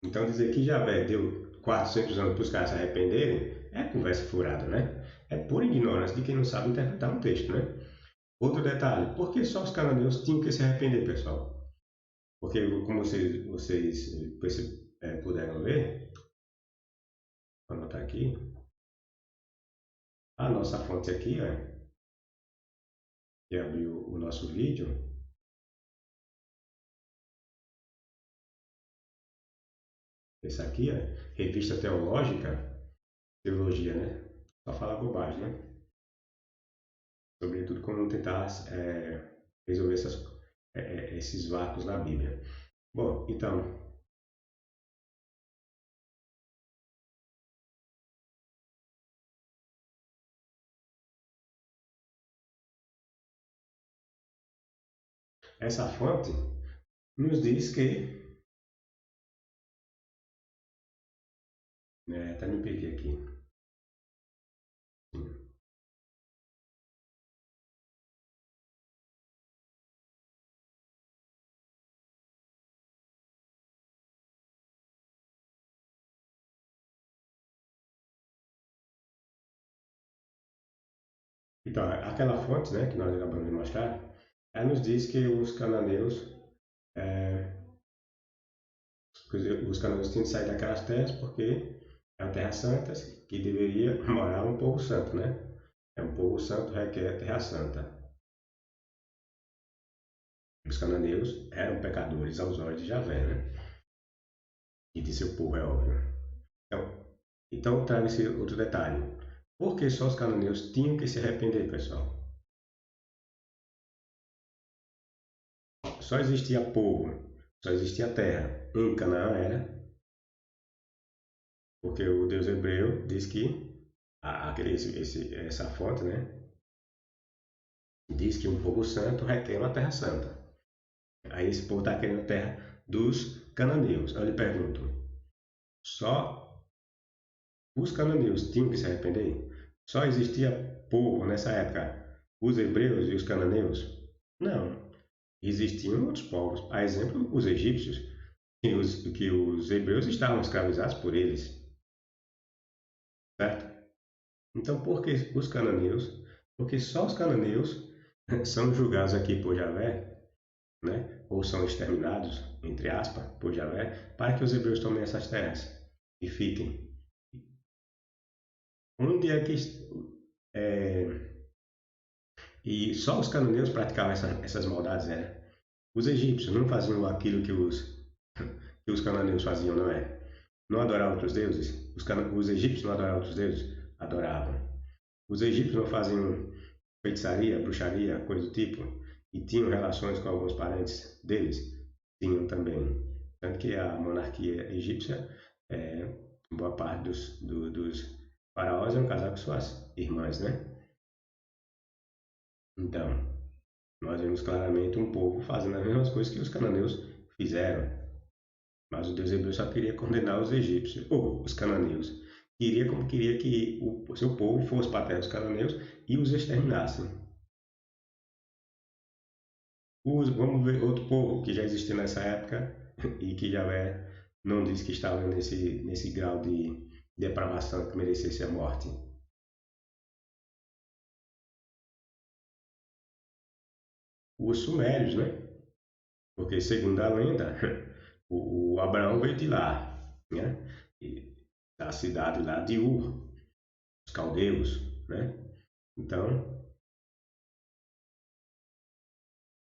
Então dizer que Javé deu 400 anos para os caras se arrependerem é conversa furada, né? É pura ignorância de quem não sabe interpretar um texto, né? Outro detalhe, por que só os cananeus tinham que se arrepender, pessoal? Porque, como vocês puderam ver, vou anotar aqui, a nossa fonte aqui, ó, que abriu o nosso vídeo, esse aqui, ó, Revista Teológica, Teologia, né? Só falar bobagem, né? Sobretudo como tentar resolver esses vácuos na Bíblia. Bom, então, essa fonte nos diz que, até me perdi aqui. Então, aquela fonte, né, que nós acabamos de mostrar, ela nos diz que é, os cananeus tinham de sair daquelas terras porque é uma terra santa que deveria morar um povo santo, né? É um povo santo requer terra santa. Os cananeus eram pecadores aos olhos de Javé, né? E de seu povo, é óbvio. Então traga esse outro detalhe. Por que só os cananeus tinham que se arrepender, pessoal? Só existia povo, só existia terra. Em Canaã era porque o Deus hebreu diz que essa fonte, né, diz que um povo santo requer uma terra santa. Aí esse povo está querendo a terra dos cananeus. Eu lhe pergunto, só os cananeus tinham que se arrepender? Só existia povo nessa época, os hebreus e os cananeus? Não. Existiam outros povos. A exemplo, os egípcios, que os hebreus estavam escravizados por eles. Certo? Então, por que os cananeus? Porque só os cananeus são julgados aqui por Javé, né? Ou são exterminados, entre aspas, por Javé, para que os hebreus tomem essas terras e fiquem. Onde é que é, E só os cananeus praticavam essas maldades, né? Os egípcios não faziam aquilo que os cananeus faziam, não é? Não adoravam outros deuses? Os egípcios não adoravam outros deuses? Adoravam. Os egípcios não faziam feitiçaria, bruxaria, coisa do tipo? E tinham relações com alguns parentes deles? Tinham também. Tanto que a monarquia egípcia, é, boa parte dos faraós eram casados com suas irmãs, né? Então, nós vemos claramente um povo fazendo as mesmas coisas que os cananeus fizeram. Mas o Deus hebreu só queria condenar os egípcios, ou os cananeus. Queria como queria que o seu povo fosse para a terra dos cananeus e os exterminasse. Vamos ver outro povo que já existiu nessa época e que Javé não disse que estava nesse grau de depravação que merecesse a morte. Os sumérios, né? Porque segundo a lenda, o Abraão veio de lá, né? Da cidade lá de Ur, os caldeus, né? Então,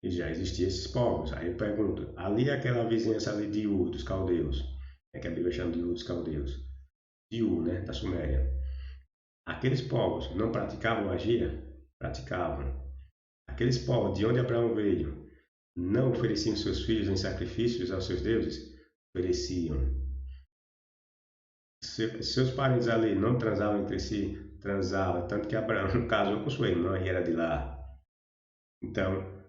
já existiam esses povos. Aí eu pergunto, ali é aquela vizinhança ali de Ur, dos caldeus, é que a Bíblia chama de Ur dos caldeus, de Ur, né? Da Suméria. Aqueles povos não praticavam magia? Praticavam. Aqueles povos de onde Abraão veio não ofereciam seus filhos em sacrifícios aos seus deuses? Ofereciam. Seus parentes ali não transavam entre si? Transavam. Tanto que Abraão casou com sua irmã e era de lá. Então,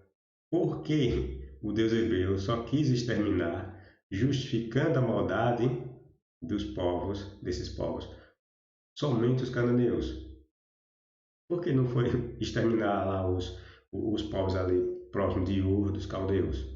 por que o Deus hebreu só quis exterminar, justificando a maldade dos povos, desses povos, somente os cananeus? Por que não foi exterminar lá os povos ali próximos de Ur, dos caldeus?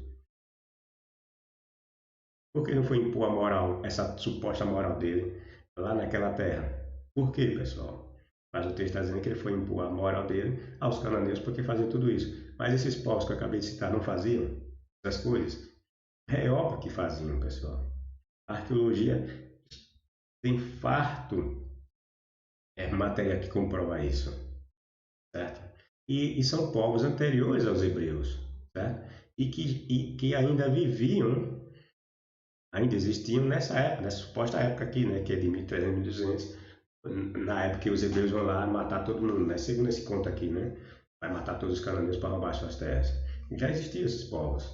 Por que não foi impor a moral, essa suposta moral dele, lá naquela terra? Por que, pessoal? Mas o texto está dizendo que ele foi impor a moral dele aos cananeus porque faziam tudo isso. Mas esses povos que eu acabei de citar não faziam essas coisas? É óbvio que faziam, pessoal. A arqueologia tem farto matéria que comprova isso, certo? E são povos anteriores aos hebreus, certo? E que ainda viviam, ainda existiam nessa época, nessa suposta época aqui, né, que é de 1300, 1200, na época que os hebreus vão lá matar todo mundo, né? Segundo esse conto aqui, né? Vai matar todos os cananeus para roubar suas terras. Já existiam esses povos,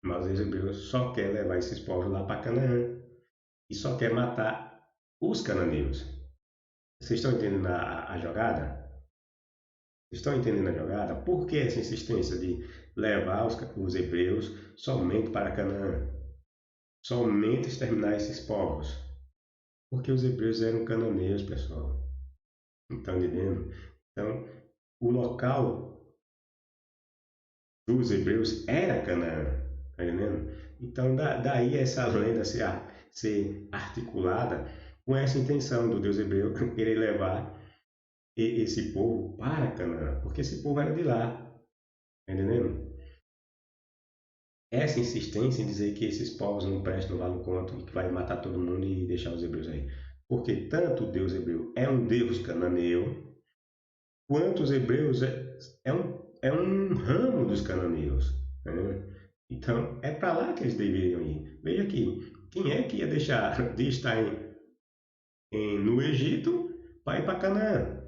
mas os hebreus só querem levar esses povos lá para Canaã e só quer matar os cananeus. Vocês estão entendendo a jogada? Vocês estão entendendo a jogada? Por que essa insistência de levar os hebreus somente para Canaã? Somente exterminar esses povos? Porque os hebreus eram cananeus, pessoal. Estão entendendo? Então, o local dos hebreus era Canaã. Está entendendo? Então, daí essa lenda ser articulada com essa intenção do Deus hebreu querer levar esse povo para Canaã, porque esse povo era de lá. Tá entendendo? Essa insistência em dizer que esses povos não prestam, não valem conta e que vai matar todo mundo e deixar os hebreus aí. Porque tanto o Deus hebreu é um Deus cananeu, quanto os hebreus é um ramo dos cananeus. Né? Então, é para lá que eles deveriam ir. Veja aqui, quem é que ia deixar de estar no Egito para ir para Canaã?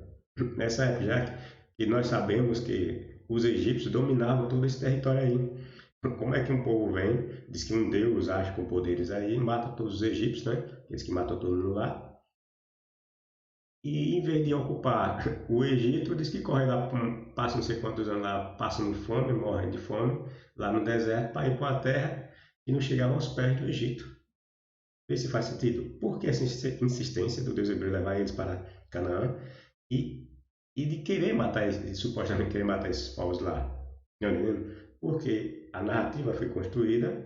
Nessa época, já que nós sabemos que os egípcios dominavam todo esse território aí. Como é que um povo vem, diz que um deus age com poderes aí, mata todos os egípcios, né? Aqueles que matam todo mundo lá. E em vez de ocupar o Egito, diz que corre lá, passa não sei quantos anos lá, passando fome, morrem de fome, lá no deserto, para ir para a terra e não chegavam aos pés do Egito. Vê se faz sentido. Por que essa insistência do Deus hebreu levar eles para Canaã e, e de querer matar, supostamente querer matar esses povos lá? Não, entendendo? Porque a narrativa foi construída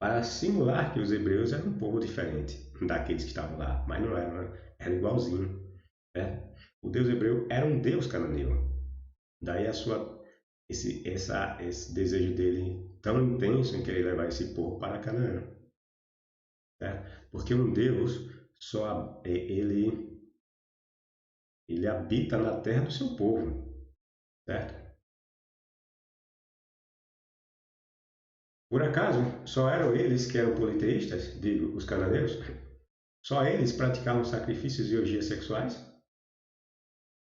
para simular que os hebreus eram um povo diferente daqueles que estavam lá, mas não eram, né? Era igualzinho. Né? O Deus hebreu era um Deus cananeu. Daí esse desejo dele tão intenso em querer levar esse povo para Canaã. Né? Porque um Deus ele Ele habita na terra do seu povo, certo? Por acaso, só eram eles que eram politeístas, digo, os cananeus? Só eles praticavam sacrifícios e orgias sexuais?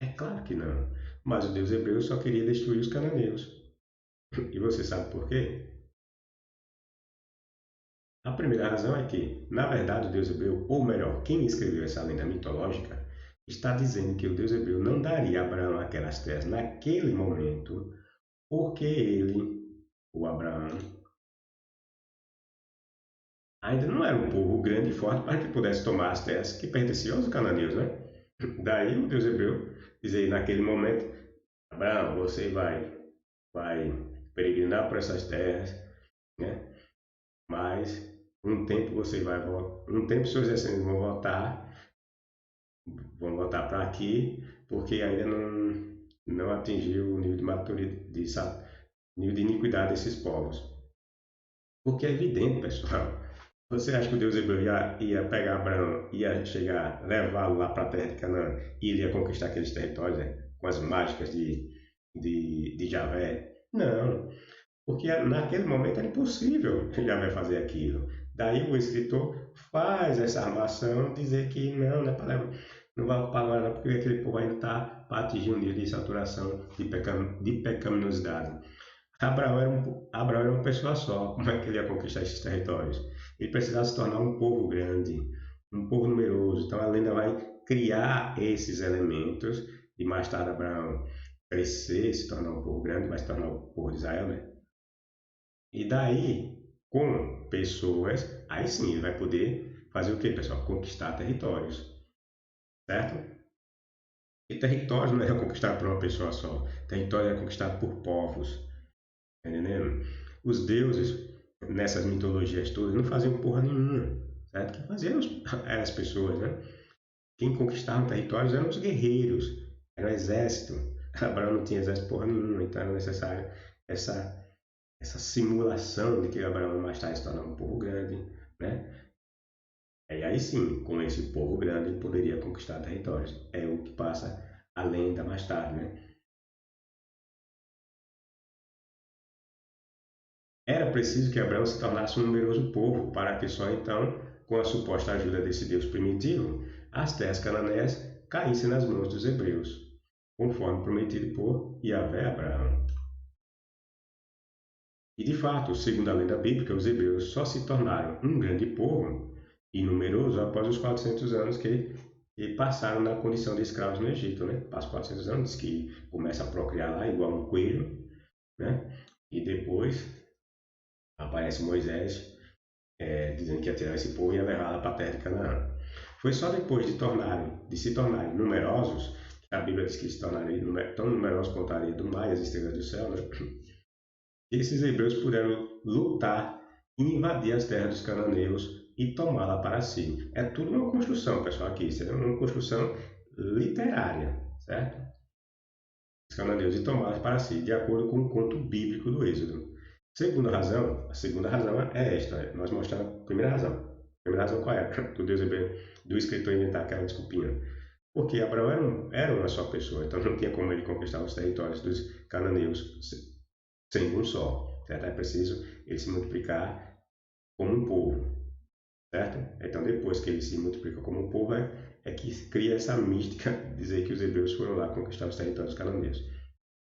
É claro que não. Mas o Deus hebreu só queria destruir os cananeus. E você sabe por quê? A primeira razão é que, na verdade, o Deus hebreu, ou melhor, quem escreveu essa lenda mitológica, está dizendo que o Deus hebreu não daria a Abraão aquelas terras naquele momento, porque ele, o Abraão, ainda não era um povo grande e forte para que pudesse tomar as terras que pertenciam aos cananeus, né? Daí o Deus hebreu dizer naquele momento, Abraão, você vai peregrinar por essas terras, né? Mas um tempo você vai um tempo seus descendentes vão voltar para aqui, porque ainda não atingiu o nível de maturidade, nível de iniquidade desses povos. Porque é evidente, pessoal. Você acha que o Deus hebreu ia pegar Abraão, ia chegar, levá-lo lá para a terra de Canaã e ele ia conquistar aqueles territórios, né? Com as mágicas de Javé? Não, porque naquele momento era impossível Javé fazer aquilo. Daí o escritor faz essa armação, dizer que não é para não vai ocupar agora não, porque aquele povo ainda está para atingir um nível de saturação de pecaminosidade. Abraão era uma pessoa só. Como é que ele ia conquistar esses territórios? Ele precisava se tornar um povo grande, um povo numeroso. Então a lenda vai criar esses elementos e mais tarde Abraão crescer, se tornar um povo grande, vai se tornar o povo de Israel, né? E daí, com pessoas, aí sim ele vai poder fazer o que, pessoal? Conquistar territórios, certo? E território não é conquistado por uma pessoa só. Território é conquistado por povos, tá entendendo? Os deuses, nessas mitologias todas, não faziam porra nenhuma, certo? Quem fazia eram as pessoas, né? Quem conquistava territórios eram os guerreiros, era o exército. Abraão não tinha exército porra nenhuma, então era necessário essa, essa simulação de que Abraão mais tarde se tornar um povo grande, né? E aí sim, com esse povo grande, ele poderia conquistar territórios. É o que passa a lenda mais tarde, né? Era preciso que Abraão se tornasse um numeroso povo, para que só então, com a suposta ajuda desse Deus primitivo, as terras cananeias caíssem nas mãos dos hebreus, conforme prometido por Yahvé a Abraão. E de fato, segundo a lenda bíblica, os hebreus só se tornaram um grande povo e numeroso após os 400 anos que passaram na condição de escravos no Egito, né? Passa 400 anos, que começa a procriar lá igual um coelho, né? E depois aparece Moisés dizendo que ia tirar esse povo e ia levá-la para a terra de Canaã. Foi só depois de se tornarem numerosos, que a Bíblia diz que se tornariam tão numerosos quanto a areia do mar e as estrelas do céu, né? Que esses hebreus puderam lutar e invadir as terras dos cananeus e tomá-la para si. É tudo uma construção, pessoal, aqui. Isso é uma construção literária, certo? Os cananeus e tomá-las para si, de acordo com o conto bíblico do Êxodo. A segunda razão é esta. Nós mostramos a primeira razão. A primeira razão qual é? Do Deus hebreu, do escritor inventar aquela desculpinha. Porque Abraão era uma só pessoa, então não tinha como ele conquistar os territórios dos cananeus sendo um só, certo? É preciso ele se multiplicar como um povo, certo? Então depois que ele se multiplica como um povo é que cria essa mística de dizer que os hebreus foram lá conquistar os territórios cananeus.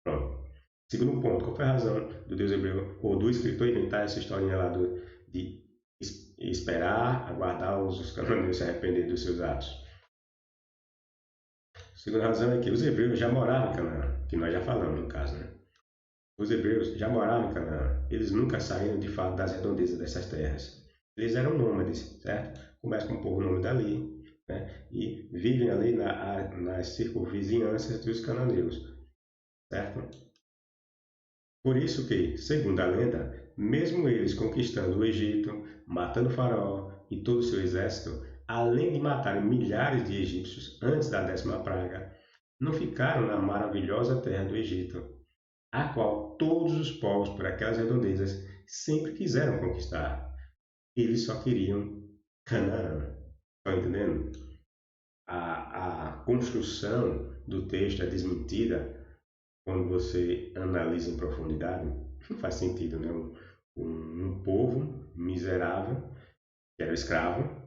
Pronto. Segundo ponto, qual foi a razão do Deus hebreu ou do escritor inventar essa historinha lá de esperar, aguardar os cananeus se arrepender dos seus atos? A segunda razão é que os hebreus já moravam em Canaã, que nós já falamos no caso, né? Os hebreus já moravam em Canaã. Eles nunca saíram de fato das redondezas dessas terras. Eles eram nômades, certo? Começa com um povo nômade ali, né? E vivem ali nas circunvizinhanças dos cananeus, certo? Por isso que, segundo a lenda, mesmo eles conquistando o Egito, matando Faraó e todo o seu exército, além de matarem milhares de egípcios antes da 10ª praga, não ficaram na maravilhosa terra do Egito, a qual todos os povos por aquelas redondezas sempre quiseram conquistar. Eles só queriam Canaã. Estão entendendo? a construção do texto é desmentida quando você analisa em profundidade. Não faz sentido, né? Um povo miserável, que era escravo,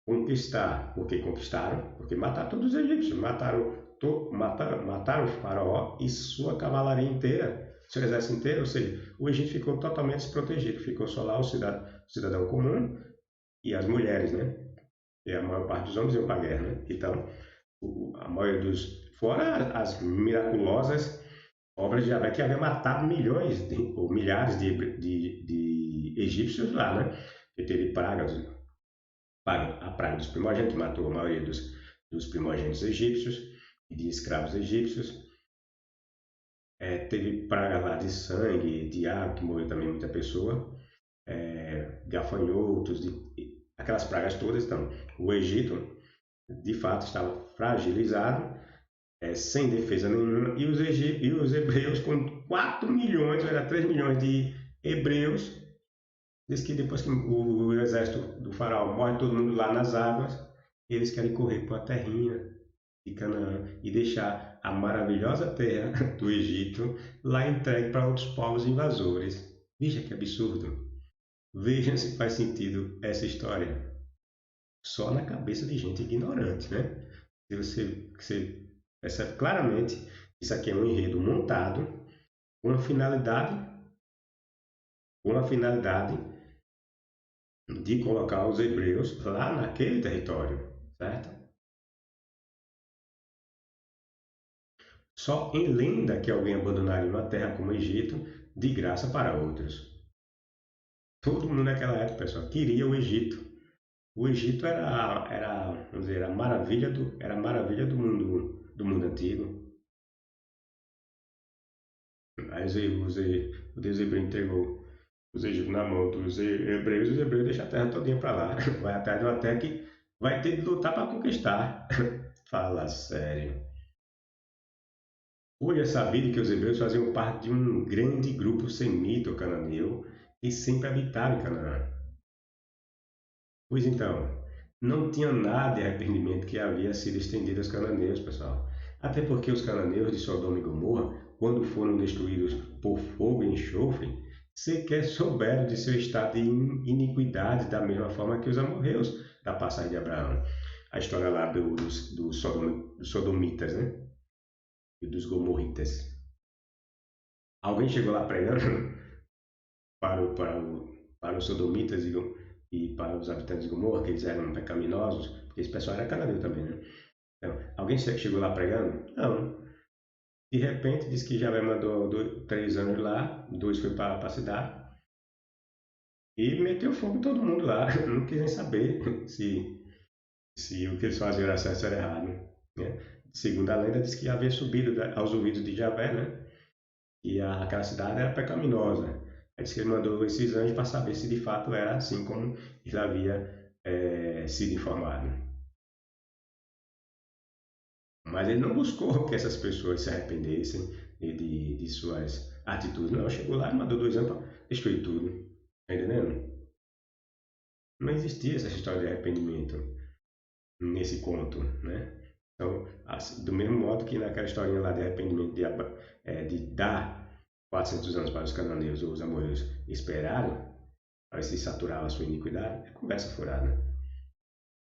conquistar, porque conquistaram, porque mataram todos os egípcios, mataram o faraó e sua cavalaria inteira, seu exército inteiro, ou seja, o Egito ficou totalmente desprotegido, ficou só lá o cidadão comum e as mulheres, né? E a maior parte dos homens iam para a guerra, né? Então, a maioria fora as miraculosas obras de Javé que havia matado milhões ou milhares de egípcios lá, né? Que teve a praga dos primogênitos, matou a maioria dos primogênitos egípcios e de escravos egípcios. Teve praga lá de sangue, de água, que morreu também muita pessoa, gafanhotos, aquelas pragas todas. Então, o Egito, de fato, estava fragilizado, sem defesa nenhuma, e os hebreus, com 4 milhões, era 3 milhões de hebreus, diz que depois que o exército do faraó morre todo mundo lá nas águas, eles querem correr para a terrinha de Canaã e deixar a maravilhosa terra do Egito lá entregue para outros povos invasores. Veja que absurdo. Veja se faz sentido essa história. Só na cabeça de gente ignorante, né? Se você percebe claramente, isso aqui é um enredo montado com a finalidade de colocar os hebreus lá naquele território, certo? Só em lenda que alguém abandonaria uma terra como o Egito de graça para outros. Todo mundo naquela época, pessoal, queria o Egito. O Egito vamos dizer, era a maravilha do mundo antigo. Aí o Deus hebreu entregou os egípcios na mão dos hebreus, e os hebreus deixam a terra todinha para lá. Vai atrás de uma terra que vai ter de lutar para conquistar. Fala sério. Hoje é sabido que os hebreus faziam parte de um grande grupo semita ou cananeu que sempre habitava em Canaã. Pois então, não tinha nada de arrependimento que havia sido estendido aos cananeus, pessoal. Até porque os cananeus de Sodoma e Gomorra, quando foram destruídos por fogo e enxofre, sequer souberam de seu estado de iniquidade da mesma forma que os amorreus da passagem de Abraão. A história lá dos sodomitas, né? E dos gomorritas. Alguém chegou lá pregando para os sodomitas e para os habitantes de Gomorra, que eles eram pecaminosos, porque esse pessoal era cananeu também, né? Então, alguém chegou lá pregando? Não. De repente, disse que Javé mandou 3 anos lá, 2 foi para a cidade, e meteu fogo em todo mundo lá. Não quis nem saber se o que eles faziam era certo ou era errado, né? Segundo a lenda, diz que havia subido aos ouvidos de Javé, né? E aquela cidade era pecaminosa. Aí disse que ele mandou esses anjos para saber se de fato era assim como ele havia sido informado. Mas ele não buscou que essas pessoas se arrependessem de suas atitudes. Não, chegou lá e mandou 2 anos para destruir tudo. Tá entendendo? Não existia essa história de arrependimento nesse conto, né? Então, assim, do mesmo modo que naquela historinha lá de arrependimento de dar 400 anos para os cananeus ou os amorreus esperaram para se saturar a sua iniquidade, é conversa furada.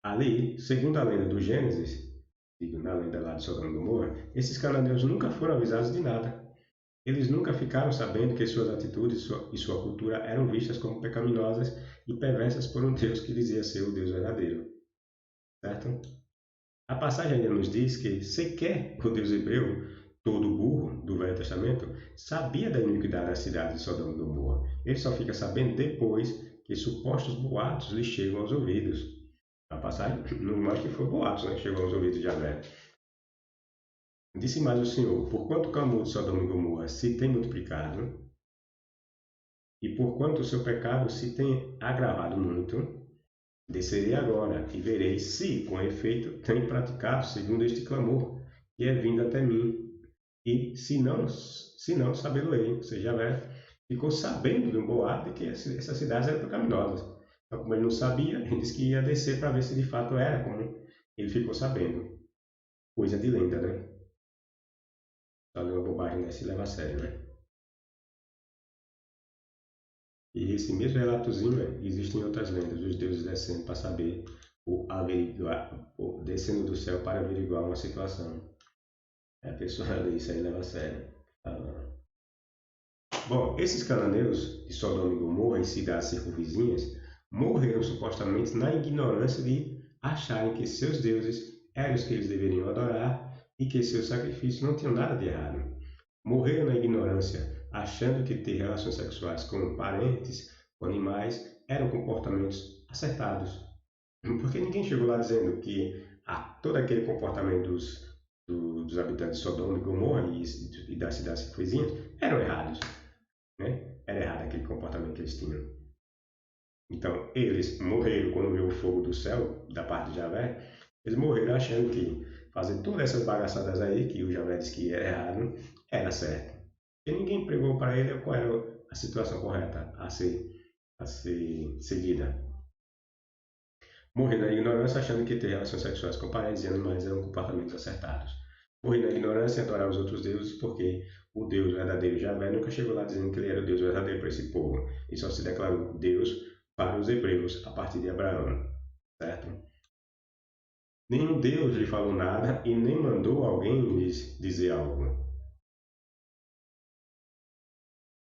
Ali, segundo a lenda do Gênesis, na lenda lá de Sodoma e Gomorra, esses cananeus nunca foram avisados de nada. Eles nunca ficaram sabendo que suas atitudes e sua cultura eram vistas como pecaminosas e perversas por um Deus que dizia ser o Deus verdadeiro. Certo? A passagem ainda nos diz que sequer o Deus hebreu, todo burro do Velho Testamento, sabia da iniquidade da cidade de Sodoma e Gomorra. Ele só fica sabendo depois que supostos boatos lhe chegam aos ouvidos. A passagem não mostra que foi boatos, né, que chegou aos ouvidos de Javé. Disse mais o Senhor: porquanto o clamor de Sodoma e Gomorra se tem multiplicado, e porquanto o seu pecado se tem agravado muito, descerei agora e verei se, com efeito, tem praticado segundo este clamor, que é vindo até mim. E se não sabê-lo-ei. Ou seja, Javé ficou sabendo de um boato de que essas cidades eram pecaminosas. Então, como ele não sabia, ele disse que ia descer para ver se de fato era como ele ficou sabendo. Coisa de lenda, né? Fazer uma bobagem dessa e leva a sério, né? E esse mesmo relatozinho, existem outras lendas, os deuses descendo para saber, ou averiguar, ou descendo do céu para averiguar uma situação. A pessoa lê isso aí leva a sério. Ah, bom, esses cananeus de Sodoma e Gomorra e cidades circunvizinhas morreram supostamente na ignorância de acharem que seus deuses eram os que eles deveriam adorar e que seus sacrifícios não tinham nada de errado. Morreram na ignorância, achando que ter relações sexuais com parentes ou animais eram comportamentos acertados. Porque ninguém chegou lá dizendo que todo aquele comportamento dos habitantes de Sodoma e Gomorra e das cidades circunvizinhas eram errados, né? Era errado aquele comportamento que eles tinham. Então, eles morreram quando veio o fogo do céu, da parte de Javé, eles morreram achando que fazer todas essas bagaçadas aí, que o Javé disse que era errado, era certo. E ninguém pregou para ele qual era a situação correta a ser seguida. Morrer na ignorância achando que ter relações sexuais com parentes e animais eram comportamentos acertados. Morrer na ignorância e adorar os outros deuses porque o Deus verdadeiro Javé nunca chegou lá dizendo que ele era o Deus verdadeiro para esse povo. E só se declarou Deus para os hebreus a partir de Abraão. Certo? Nenhum Deus lhe falou nada e nem mandou alguém lhes dizer algo.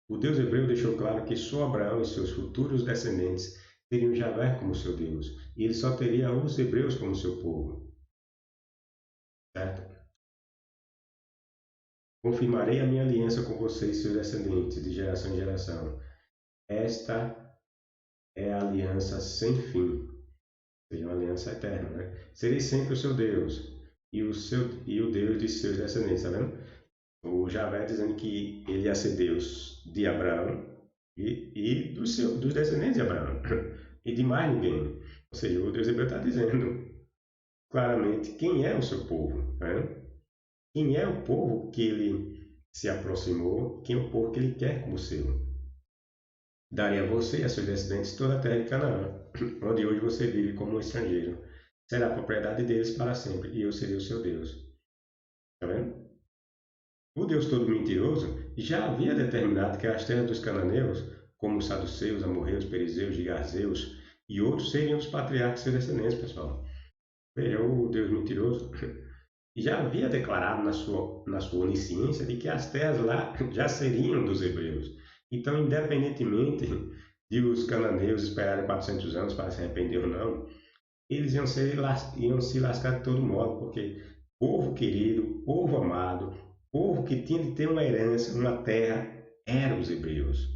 O Deus hebreu deixou claro que só Abraão e seus futuros descendentes teriam Javé como seu Deus, e ele só teria os hebreus como seu povo. Certo? Confirmarei a minha aliança com você e seus descendentes, de geração em geração. Esta é a aliança sem fim, ou seja, uma aliança eterna, né? Serei sempre o seu Deus e o Deus de seus descendentes, tá vendo? O Javé dizendo que ele ia ser Deus de Abraão e dos descendentes de Abraão, e de mais ninguém. Ou seja, o Deus hebreu está dizendo claramente quem é o seu povo, né? Quem é o povo que ele se aproximou, quem é o povo que ele quer como seu. Darei a você e a seus descendentes toda a terra de Canaã, onde hoje você vive como um estrangeiro. Será propriedade deles para sempre, e eu serei o seu Deus. Está vendo? O Deus todo mentiroso já havia determinado que as terras dos cananeus, como os saduceus, amorreus, perizeus, gigazeus e outros, seriam os patriarcas e seus descendentes, pessoal. Veja, o Deus mentiroso já havia declarado na sua onisciência de que as terras lá já seriam dos hebreus. Então, independentemente de os cananeus esperarem 400 anos para se arrepender ou não, eles iam se lascar de todo modo, porque povo querido, povo amado, povo que tinha de ter uma herança, uma terra, eram os hebreus.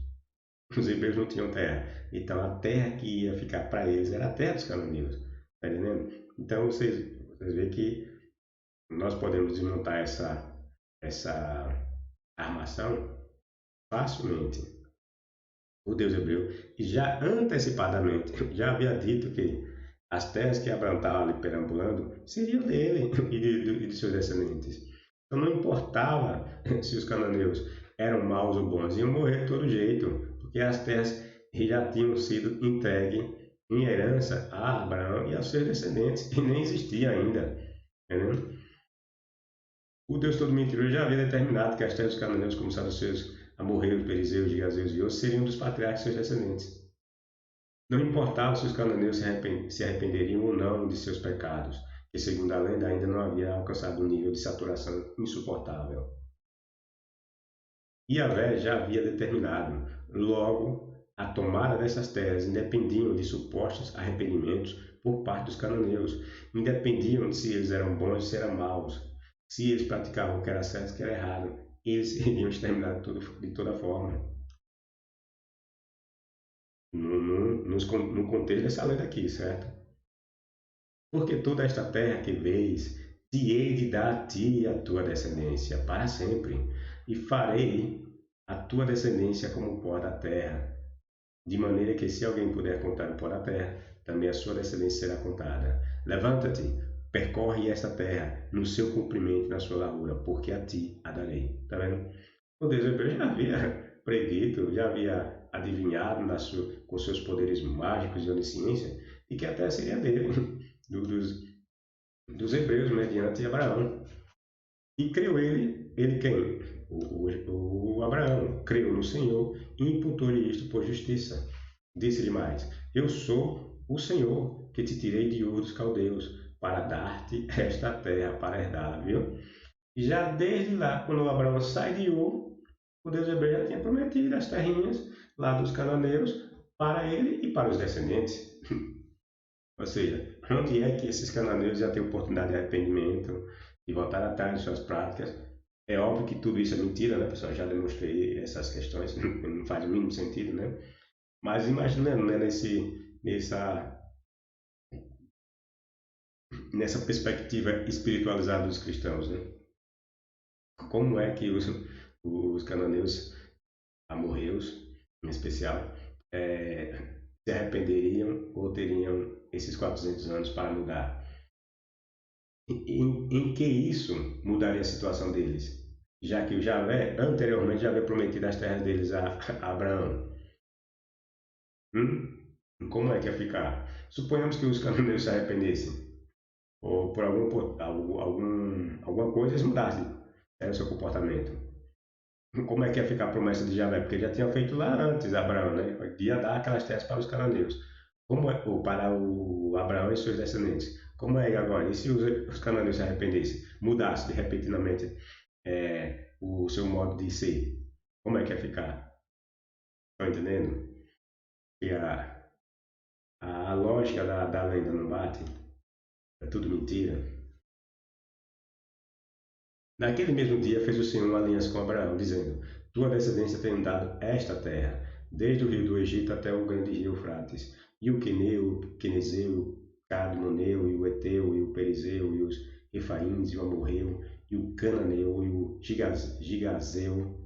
Os hebreus não tinham terra. Então, a terra que ia ficar para eles era a terra dos cananeus. Está entendendo? Então, vocês veem que nós podemos desmontar essa armação facilmente. O Deus hebreu já antecipadamente já havia dito que as terras que Abraão estava ali perambulando seriam dele e de seus descendentes. Então não importava se os cananeus eram maus ou bons, iam morrer de todo jeito, porque as terras já tinham sido entregues em herança a Abraão e aos seus descendentes, e nem existia ainda. Entendeu? O Deus todo mentiroso já havia determinado que as terras dos cananeus, como saduceus, amorreus, perizeus, gigazeus e outros, seriam dos patriarcas e seus descendentes. Não importava se os cananeus se arrependeriam ou não de seus pecados, que segundo a lenda ainda não havia alcançado um nível de saturação insuportável. Yahvé já havia determinado, logo, a tomada dessas terras independiam de supostos arrependimentos por parte dos cananeus, independiam de se eles eram bons ou se eram maus, se eles praticavam o que era certo e o que era errado, eles iriam exterminar tudo de toda forma. No contexto dessa lenda aqui, certo? Porque toda esta terra que vês, te hei de dar a ti e a tua descendência para sempre, e farei a tua descendência como o pó da terra, de maneira que se alguém puder contar o pó da terra, também a sua descendência será contada. Levanta-te, percorre esta terra no seu comprimento e na sua largura, porque a ti a darei. Está vendo? O Deus hebreu já havia predito, já havia adivinhado com seus poderes mágicos e onisciência, e que a terra seria dele, dos dos hebreus mediante Abraão. E creu ele quem? O Abraão. Creu no Senhor e imputou-lhe isto por justiça. Disse-lhe mais: Eu sou o Senhor que te tirei de Ur dos Caldeus para dar-te esta terra para herdá-la, viu? E já desde lá, quando Abraão sai de Ur, o Deus hebreu já tinha prometido as terrinhas lá dos cananeus para ele e para os descendentes. Ou seja, onde é que esses cananeus já têm oportunidade de arrependimento, de voltar atrás de suas práticas? É óbvio que tudo isso é mentira, né, pessoal? Já demonstrei essas questões, não faz o mínimo sentido, né? Mas imaginando, né, nessa perspectiva espiritualizada dos cristãos, né? Como é que os cananeus, amorreus, em especial, se arrependeriam ou teriam esses 400 anos para mudar? Em que isso mudaria a situação deles? Já que o Javé, anteriormente, já havia prometido as terras deles a Abraão. Hum? Como é que ia ficar? Suponhamos que os cananeus se arrependessem, ou por alguma coisa eles mudassem, né, o seu comportamento. Como é que ia ficar a promessa de Javé? Porque ele já tinha feito lá antes, Abraão, né? Ia dar aquelas terras para os cananeus. Como é, ou para o Abraão e seus descendentes. Como é agora? E se os cananeus se arrependessem? Mudasse de repentinamente o seu modo de ser? Como é que ia ficar? Estão entendendo? E a lógica da lenda não bate? É tudo mentira? Naquele mesmo dia fez o Senhor uma aliança com Abraão, dizendo: Tua descendência tem dado esta terra, desde o rio do Egito até o grande rio Eufrates, e o Queneu, o Quenezeu, o Cadmoneu, e o Eteu, e o Perizeu, e os Refaíns, e o Amorreu, e o Cananeu, e o Gigazeu,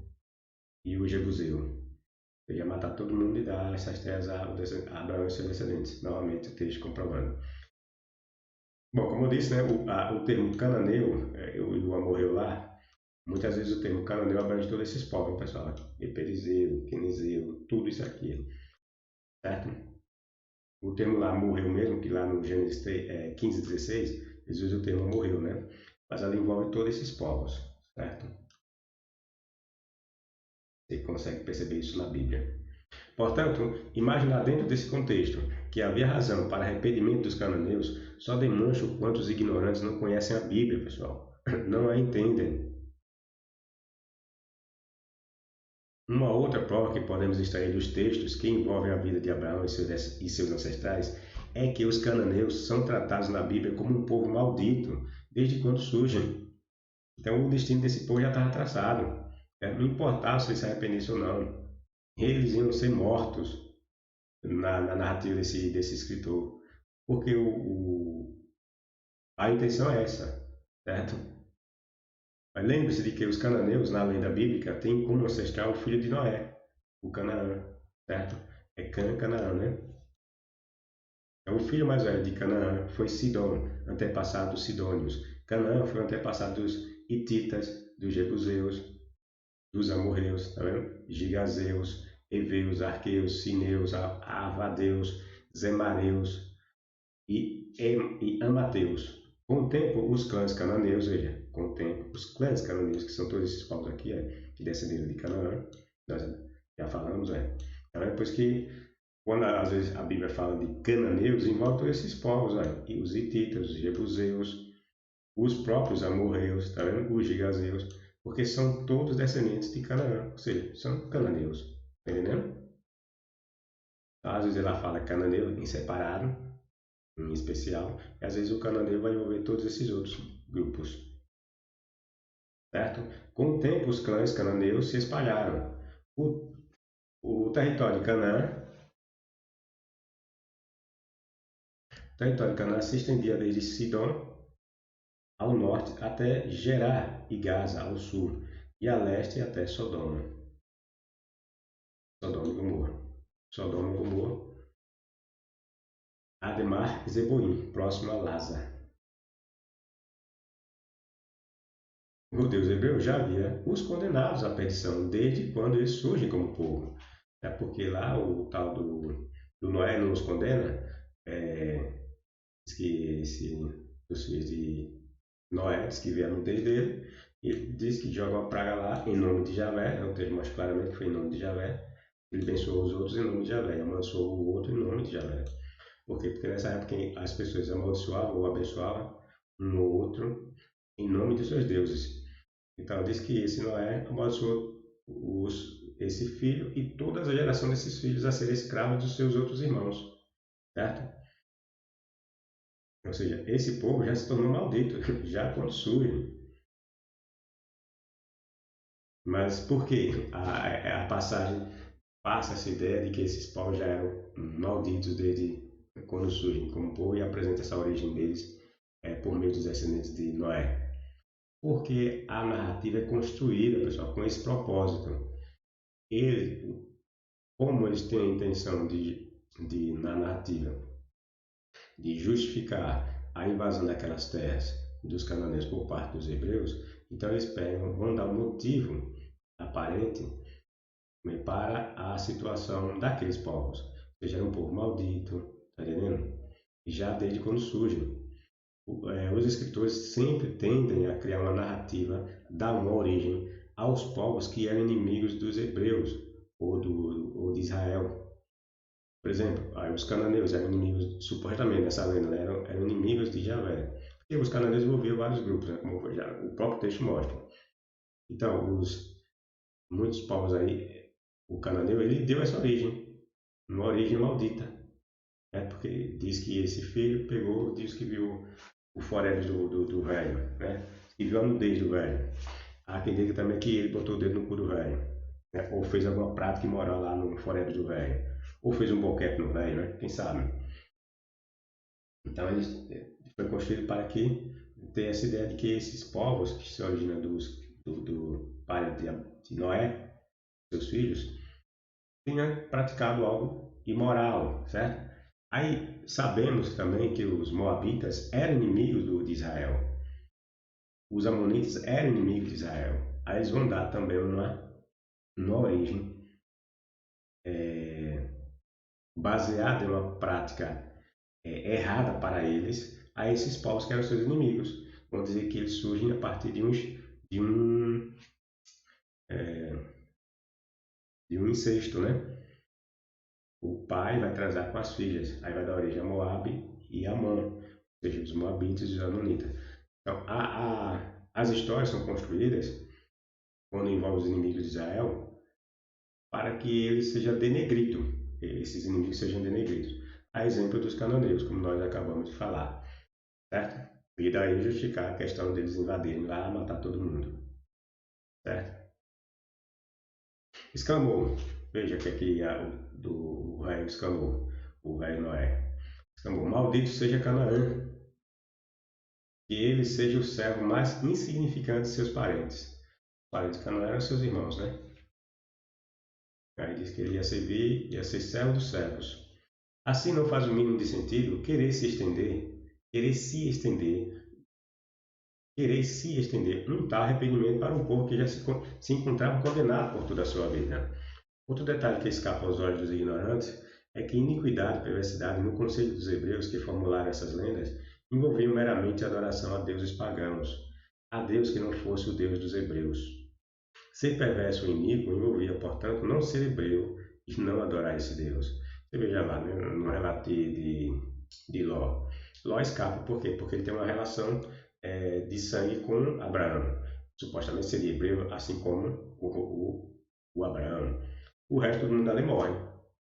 e o Jebuseu. Eu ia matar todo mundo e dar essas terras a Abraão e seus descendentes. Novamente o texto comprovando. Bom, como eu disse, né, o termo cananeu, o amorreu lá, muitas vezes o termo cananeu abrange todos esses povos, pessoal. Eperizeu, quenezeu, tudo isso aqui, certo? O termo lá morreu mesmo, que lá no Gênesis 15, 16, eles usam o termo morreu, né? Mas ela envolve todos esses povos, certo? Você consegue perceber isso na Bíblia. Portanto, imaginar dentro desse contexto que havia razão para arrependimento dos cananeus só demonstra o quanto os ignorantes não conhecem a Bíblia, pessoal. Não a entendem. Uma outra prova que podemos extrair dos textos que envolvem a vida de Abraão e seus ancestrais é que os cananeus são tratados na Bíblia como um povo maldito desde quando surgem. Então o destino desse povo já estava traçado. Não importava se eles se arrependessem ou não. Eles iam ser mortos na narrativa desse escritor. Porque a intenção é essa, certo? Mas lembre-se de que os cananeus, na lenda bíblica, têm como ancestral o filho de Noé, o Canaã, certo? É Canaã, né? Então, o filho mais velho de Canaã foi Sidom, antepassado dos Sidônios. Canaã foi antepassado dos Hititas, dos Jebuseus, dos Amorreus, tá vendo? Gigazeus, Eveus, Arqueus, Sineus, Avadeus, Zemareus, e Amateus. Com o tempo, os clãs cananeus, veja, com o tempo, os clãs cananeus, que são todos esses povos aqui, que descenderam de Canaã, nós já falamos, então é depois que, quando às vezes a Bíblia fala de cananeus, envolve todos esses povos, e os hititas, os jebuseus, os próprios amorreus, tá vendo? Os gigazeus, porque são todos descendentes de Canaã, ou seja, são cananeus, tá entendendo? Então, às vezes ela fala cananeu em separado, em especial, e às vezes o cananeu vai envolver todos esses outros grupos, certo? Com o tempo, os clãs cananeus se espalharam. O, o território de Canaã se estendia desde Sidom ao norte até Gerar e Gaza ao sul, e a leste até Sodoma, Sodoma e Gomorra. Sodoma e Gomorra, Ademar e Zeboim, próximo a Lasa. O Deus hebreu já havia os condenados à perdição desde quando eles surgem como povo. É porque lá o tal do Noé não os condena, diz que dos filhos de Noé, diz que vê a nudez dele, e ele diz que joga uma praga lá em nome de Javé, o texto mostra claramente que foi em nome de Javé, ele abençoou os outros em nome de Javé, e amansou o outro em nome de Javé. Por quê? Porque nessa época as pessoas amaldiçoavam ou abençoavam um ou outro em nome de seus deuses. Então diz que esse Noé amaldiçoou esse filho e toda a geração desses filhos a serem escravos dos seus outros irmãos, certo? Ou seja, esse povo já se tornou maldito, já quando surge. Mas por que a passagem passa essa ideia de que esses povos já eram malditos desde quando surgem como povo e apresenta essa origem deles por meio dos descendentes de Noé? Porque a narrativa é construída, pessoal, com esse propósito. Ele, como eles têm a intenção na narrativa, de justificar a invasão daquelas terras dos cananeus por parte dos hebreus, então eles pegam, vão dar um motivo aparente, né, para a situação daqueles povos. Seja um povo maldito, tá entendendo? Já desde quando surgem. Os escritores sempre tendem a criar uma narrativa, dar uma origem aos povos que eram inimigos dos hebreus ou de Israel. Por exemplo, os cananeus eram inimigos, supostamente nessa lenda, né, eram inimigos de Javé. Porque os cananeus envolviam vários grupos, né, como já o próprio texto mostra. Então, muitos povos aí, o cananeu, ele deu essa origem, uma origem maldita. Porque diz que esse filho pegou, diz que viu o forever do velho, né? E viu a nudez do velho. Há quem diga também que ele botou o dedo no cu do velho, né? Ou fez alguma prática imoral lá no forever do velho. Ou fez um boquete no velho, né? Quem sabe? Então ele foi construído para que tenha essa ideia de que esses povos que se originam do pai de Noé, seus filhos, tenha praticado algo imoral, certo? Aí sabemos também que os moabitas eram inimigos de Israel. Os amonitas eram inimigos de Israel. Aí eles vão dar também uma origem baseada em uma prática errada para eles a esses povos que eram seus inimigos. Vão dizer que eles surgem a partir de um, de um incesto, né? O pai vai transar com as filhas, aí vai dar origem a Moabe e Amon, ou seja, os Moabitas e os Amonitas. Então, as histórias são construídas, quando envolvem os inimigos de Israel, para que ele seja denegrido, esses inimigos sejam denegridos. A exemplo dos cananeus, como nós acabamos de falar, certo? E daí justificar a questão deles invadirem lá, matar todo mundo, certo? Exclamou, veja que aqui o rei exclamou, o rei Noé, exclamou, maldito seja Canaã, que ele seja o servo mais insignificante de seus parentes. Os parentes de Canaã eram seus irmãos, né? Aí diz que ele ia servir, ia ser servo dos servos. Assim não faz o mínimo de sentido querer se estender, querer se estender um tal arrependimento para um povo que já se encontrava condenado por toda a sua vida. Outro detalhe que escapa aos olhos dos ignorantes é que iniquidade e perversidade no conceito dos hebreus que formularam essas lendas envolviam meramente a adoração a deuses pagãos, a Deus que não fosse o Deus dos hebreus. Ser perverso e iníquo envolvia, portanto, não ser hebreu e não adorar esse Deus. Você veja lá, né, no relato de Ló. Ló escapa, por quê? Porque ele tem uma relação de sangue com Abraão. Supostamente seria hebreu, assim como o Abraão. O resto do mundo ali morre,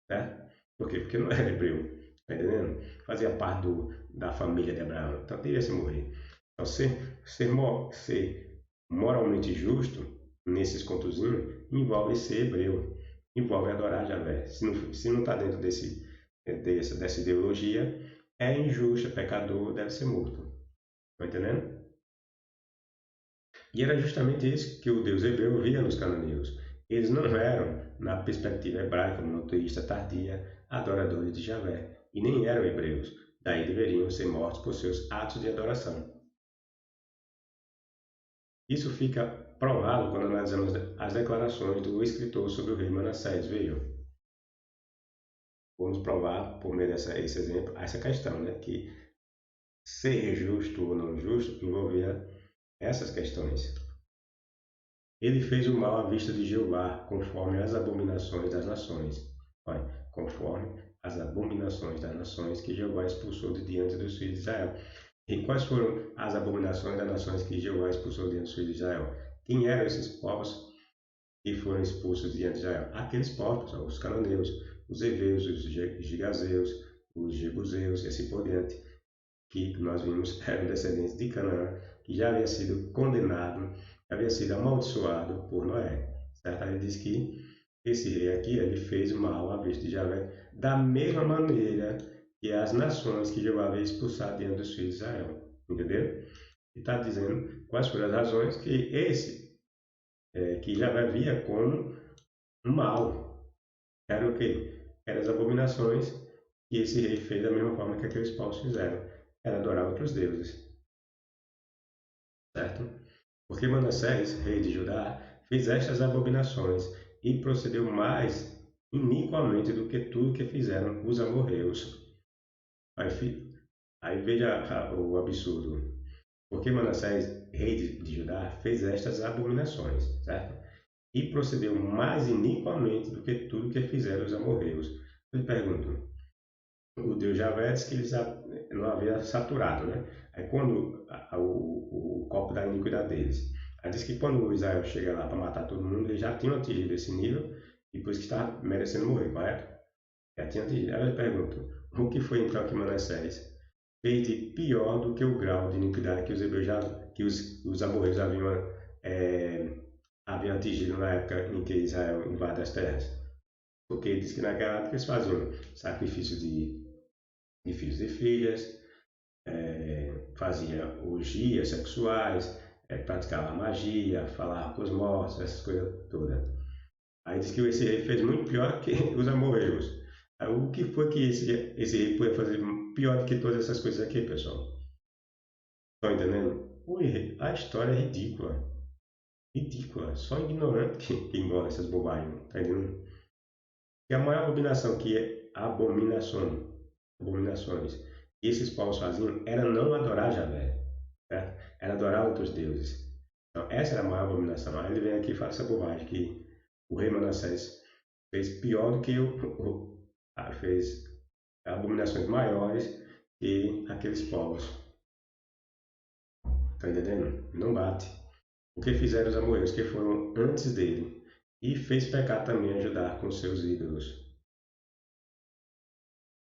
certo? Por quê? Porque não era hebreu, tá entendendo? Fazia parte da família de Abraão, então teria se morrer. Então, ser moralmente justo nesses contozinhos envolve ser hebreu, envolve adorar Javé. Se não está dentro dessa ideologia, é injusto, é pecador, deve ser morto. Está entendendo? E era justamente isso que o Deus hebreu via nos cananeus. Eles não eram, na perspectiva hebraica monoteísta tardia, adoradores de Javé, e nem eram hebreus. Daí deveriam ser mortos por seus atos de adoração. Isso fica provado quando analisamos as declarações do escritor sobre o rei Manassés. Vejam, vamos provar, por meio desse exemplo, essa questão, né? Que ser justo ou não justo envolvia essas questões. Ele fez o mal à vista de Jeová, conforme as abominações das nações. Olha, conforme as abominações das nações que Jeová expulsou de diante dos filhos de Israel. E quais foram as abominações das nações que Jeová expulsou diante dos filhos de Israel? Quem eram esses povos que foram expulsos diante de Israel? Aqueles povos, os cananeus, os heveus, os gigazeus, os jebuseus e assim por diante, que nós vimos eram descendentes de Canaã, que já havia sido condenado, havia sido amaldiçoado por Noé. Certo? Ele diz que esse rei aqui ele fez mal à vista de Javé, da mesma maneira que as nações que Jeová havia expulsado diante dos filhos de Israel. Entendeu? E está dizendo quais foram as razões que que Javé via como mal. Era o quê? Eram as abominações que esse rei fez da mesma forma que aqueles povos fizeram. Era adorar outros deuses. Certo? Porque Manassés, rei de Judá, fez estas abominações e procedeu mais iniquamente do que tudo que fizeram os amorreus. Aí veja o absurdo. Porque Manassés, rei de Judá, fez estas abominações, certo? E procedeu mais iniquamente do que tudo que fizeram os amorreus. Eu pergunto, o Deus Javé disse que eles não havia saturado, né? Aí quando o copo da iniquidade deles, aí diz que quando Israel chega lá para matar todo mundo, eles já tinham atingido esse nível e por isso que está merecendo morrer, correto? Já tinha atingido. Aí eu pergunto, o que foi então que Manassés fez de pior do que o grau de iniquidade que os hebreus já, que os amorreus haviam atingido na época em que Israel invade as terras? Porque ele diz que naquela época eles faziam sacrifício de filhos e filhas, fazia orgias sexuais, praticava magia, falava com os mortos, essas coisas todas. Aí diz que esse rei fez muito pior que os amorreus. Aí, o que foi que esse rei podia fazer pior do que todas essas coisas aqui, pessoal? Estão entendendo? A história é ridícula. Ridícula. Só ignorante que engole essas bobagens. Tá entendendo? E a maior abominação que é abominações que esses povos faziam era não adorar Javé, certo? Era adorar outros deuses. Então, essa era a maior abominação. Aí ele vem aqui e fala essa bobagem que o rei Manassés fez pior do que fez abominações maiores que aqueles povos. Está entendendo? Não bate. O que fizeram os amorreus que foram antes dele e fez pecar também a Judá com seus ídolos.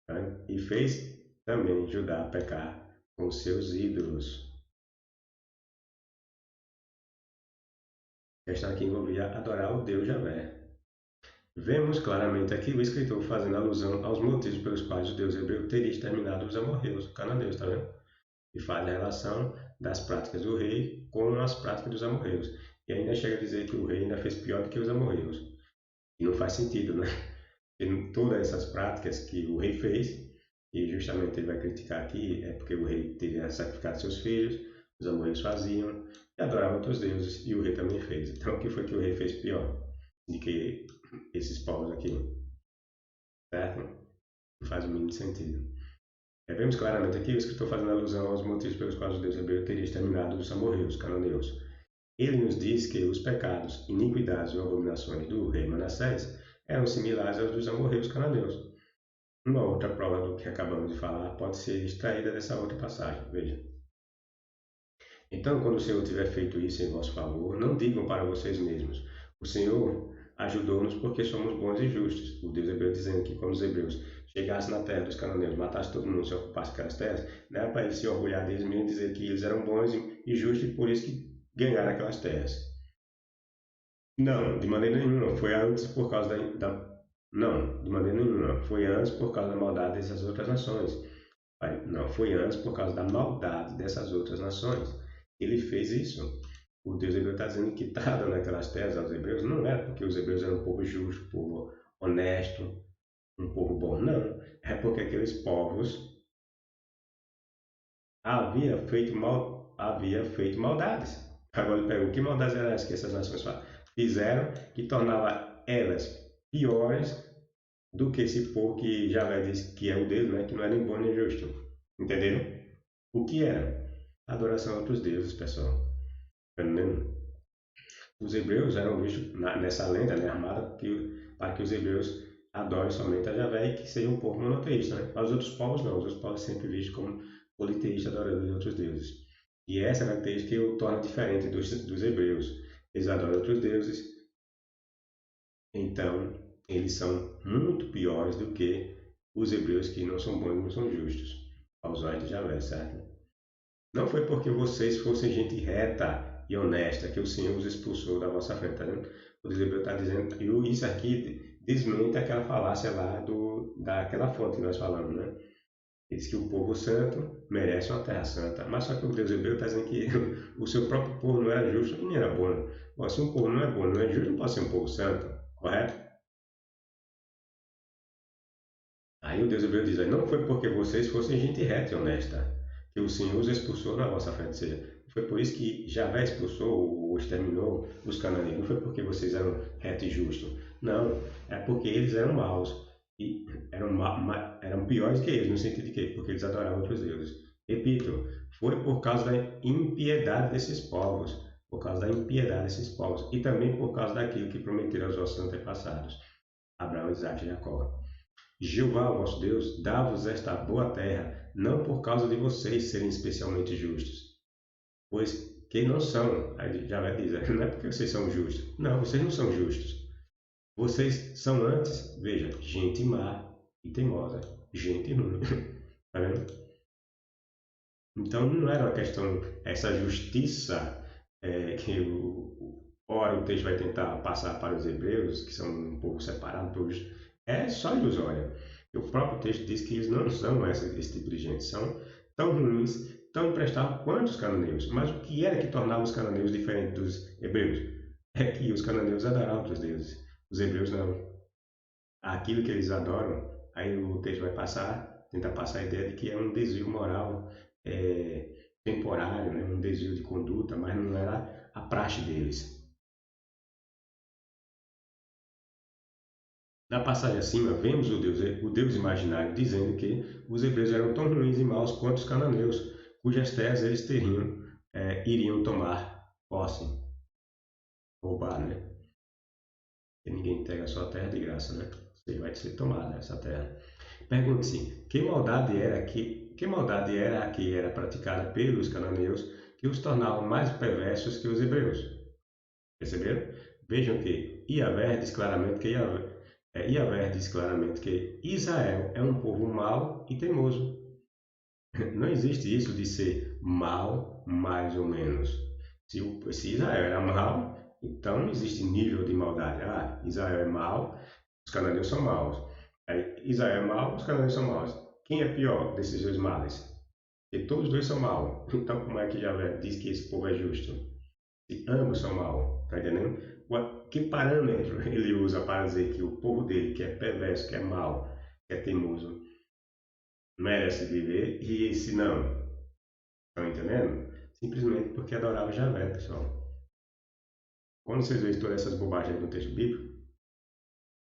Tá? E fez também Judá pecar com seus ídolos. A questão aqui envolvia adorar o Deus Javé. Vemos claramente aqui o escritor fazendo alusão aos motivos pelos quais o Deus hebreu teria exterminado os amorreus, os cananeus, tá vendo? E faz a relação das práticas do rei com as práticas dos amorreus. E ainda chega a dizer que o rei ainda fez pior do que os amorreus. E não faz sentido, né? Porque todas essas práticas que o rei fez, e justamente ele vai criticar aqui, é porque o rei teria sacrificado seus filhos, os amorreus faziam, e adoravam outros deuses, e o rei também fez. Então, o que foi que o rei fez pior do que esses povos aqui? Certo? Não faz o mínimo sentido. Vemos claramente aqui o escritor fazendo alusão aos motivos pelos quais o Deus hebreu teria exterminado os amorreus, cananeus. Ele nos diz que os pecados, iniquidades ou abominações do rei Manassés eram similares aos dos amorreus cananeus. Uma outra prova do que acabamos de falar pode ser extraída dessa outra passagem. Veja. Então, quando o Senhor tiver feito isso em vosso favor, não digam para vocês mesmos: o Senhor ajudou-nos porque somos bons e justos. O Deus hebreu dizendo que quando os hebreus chegassem na terra dos cananeus, matassem todo mundo, se ocupassem aquelas terras, não era para eles se orgulhar deles mesmo e dizer que eles eram bons e justos e por isso que ganharam aquelas terras. Não, de maneira nenhuma. Foi antes por causa Não, de maneira nenhuma. Foi antes por causa da maldade dessas outras nações. Não, foi antes por causa da maldade dessas outras nações. Ele fez isso. O Deus hebreu está dizendo que está dando aquelas terras aos hebreus. Não é porque os hebreus eram um povo justo, um povo honesto, um povo bom. Não. É porque aqueles povos havia feito maldades. Agora ele pergunta, que maldades eram essas que essas nações fizeram que tornava elas piores do que esse povo que Javé disse que é o Deus, né? Que não é nem bom nem justo. Entenderam? O que era? Adoração a outros deuses, pessoal. Tá entendendo? Os hebreus eram vistos nessa lenda, né, armada para que os hebreus adorem somente a Javé e que seja um povo monoteísta. Né? Para os outros povos, não. Os outros povos sempre vistos como politeístas, adoradores de outros deuses. E essa característica que o torna diferente dos hebreus. Eles adoram outros deuses, então eles são muito piores do que os hebreus que não são bons e não são justos, aos olhos de Javé, certo? Não foi porque vocês fossem gente reta e honesta que o Senhor os expulsou da vossa frente, tá vendo? O Eliseu está dizendo, e isso aqui desmente aquela falácia lá daquela fonte que nós falamos, né? Diz que o povo santo merece uma terra santa, mas só que o Deus hebreu está dizendo que o seu próprio povo não era justo e nem era bom. Bom, se um povo não é bom, não é justo, não pode ser um povo santo, correto? Aí o Deus hebreu diz, não foi porque vocês fossem gente reta e honesta que o Senhor os expulsou na vossa frente. Ou seja, foi por isso que Javé expulsou ou exterminou os cananeus. Não foi porque vocês eram retos e justos. Não, é porque eles eram maus. E eram piores que eles, no sentido de quê? Porque eles adoravam outros deuses. Repito, foi por causa da impiedade desses povos. Por causa da impiedade desses povos. E também por causa daquilo que prometeram aos vossos antepassados. Abraão, Isaac e Jacó. Jeová, o vosso Deus, dá-vos esta boa terra, não por causa de vocês serem especialmente justos, pois que não são. Aí já vai dizer, não é porque vocês são justos. Não, vocês não são justos. Vocês são antes, veja, gente má e teimosa, gente ruim. Tá vendo? Então não era uma questão, essa justiça que ora o texto vai tentar passar para os hebreus, que são um povo separado, é só ilusória. O próprio texto diz que eles não são esse tipo de gente, são tão ruins, tão imprestáveis quanto os cananeus. Mas o que era que tornava os cananeus diferentes dos hebreus? É que os cananeus adoravam outros deuses, os hebreus não. Aquilo que eles adoram, aí o texto vai passar, tentar passar a ideia de que é um desvio moral é, temporário, né? Um desvio de conduta, mas não era a praxe deles. Na passagem acima, vemos o Deus imaginário dizendo que os hebreus eram tão ruins e maus quanto os cananeus, cujas terras eles iriam tomar posse, roubar, né? E ninguém entrega a sua terra de graça, né? Você vai ser tomada essa terra. Pergunte-se, que maldade era a que era praticada pelos cananeus que os tornavam mais perversos que os hebreus? Perceberam? Vejam que Iavé diz claramente que Israel é um povo mau e teimoso. Não existe isso de ser mau mais ou menos. Se Israel era mau, então não existe nível de maldade. Ah, Israel é mau, os cananeus são maus. Aí, Israel é mau, os cananeus são maus. Quem é pior desses dois males? Porque todos os dois são maus. Então como é que Javé diz que esse povo é justo? Se ambos são maus, tá entendendo? Que parâmetro ele usa para dizer que o povo dele, que é perverso, que é mau, que é teimoso, merece viver e esse não? Estão entendendo? Simplesmente porque adorava Javé, pessoal. Quando vocês veem todas essas bobagens no texto bíblico,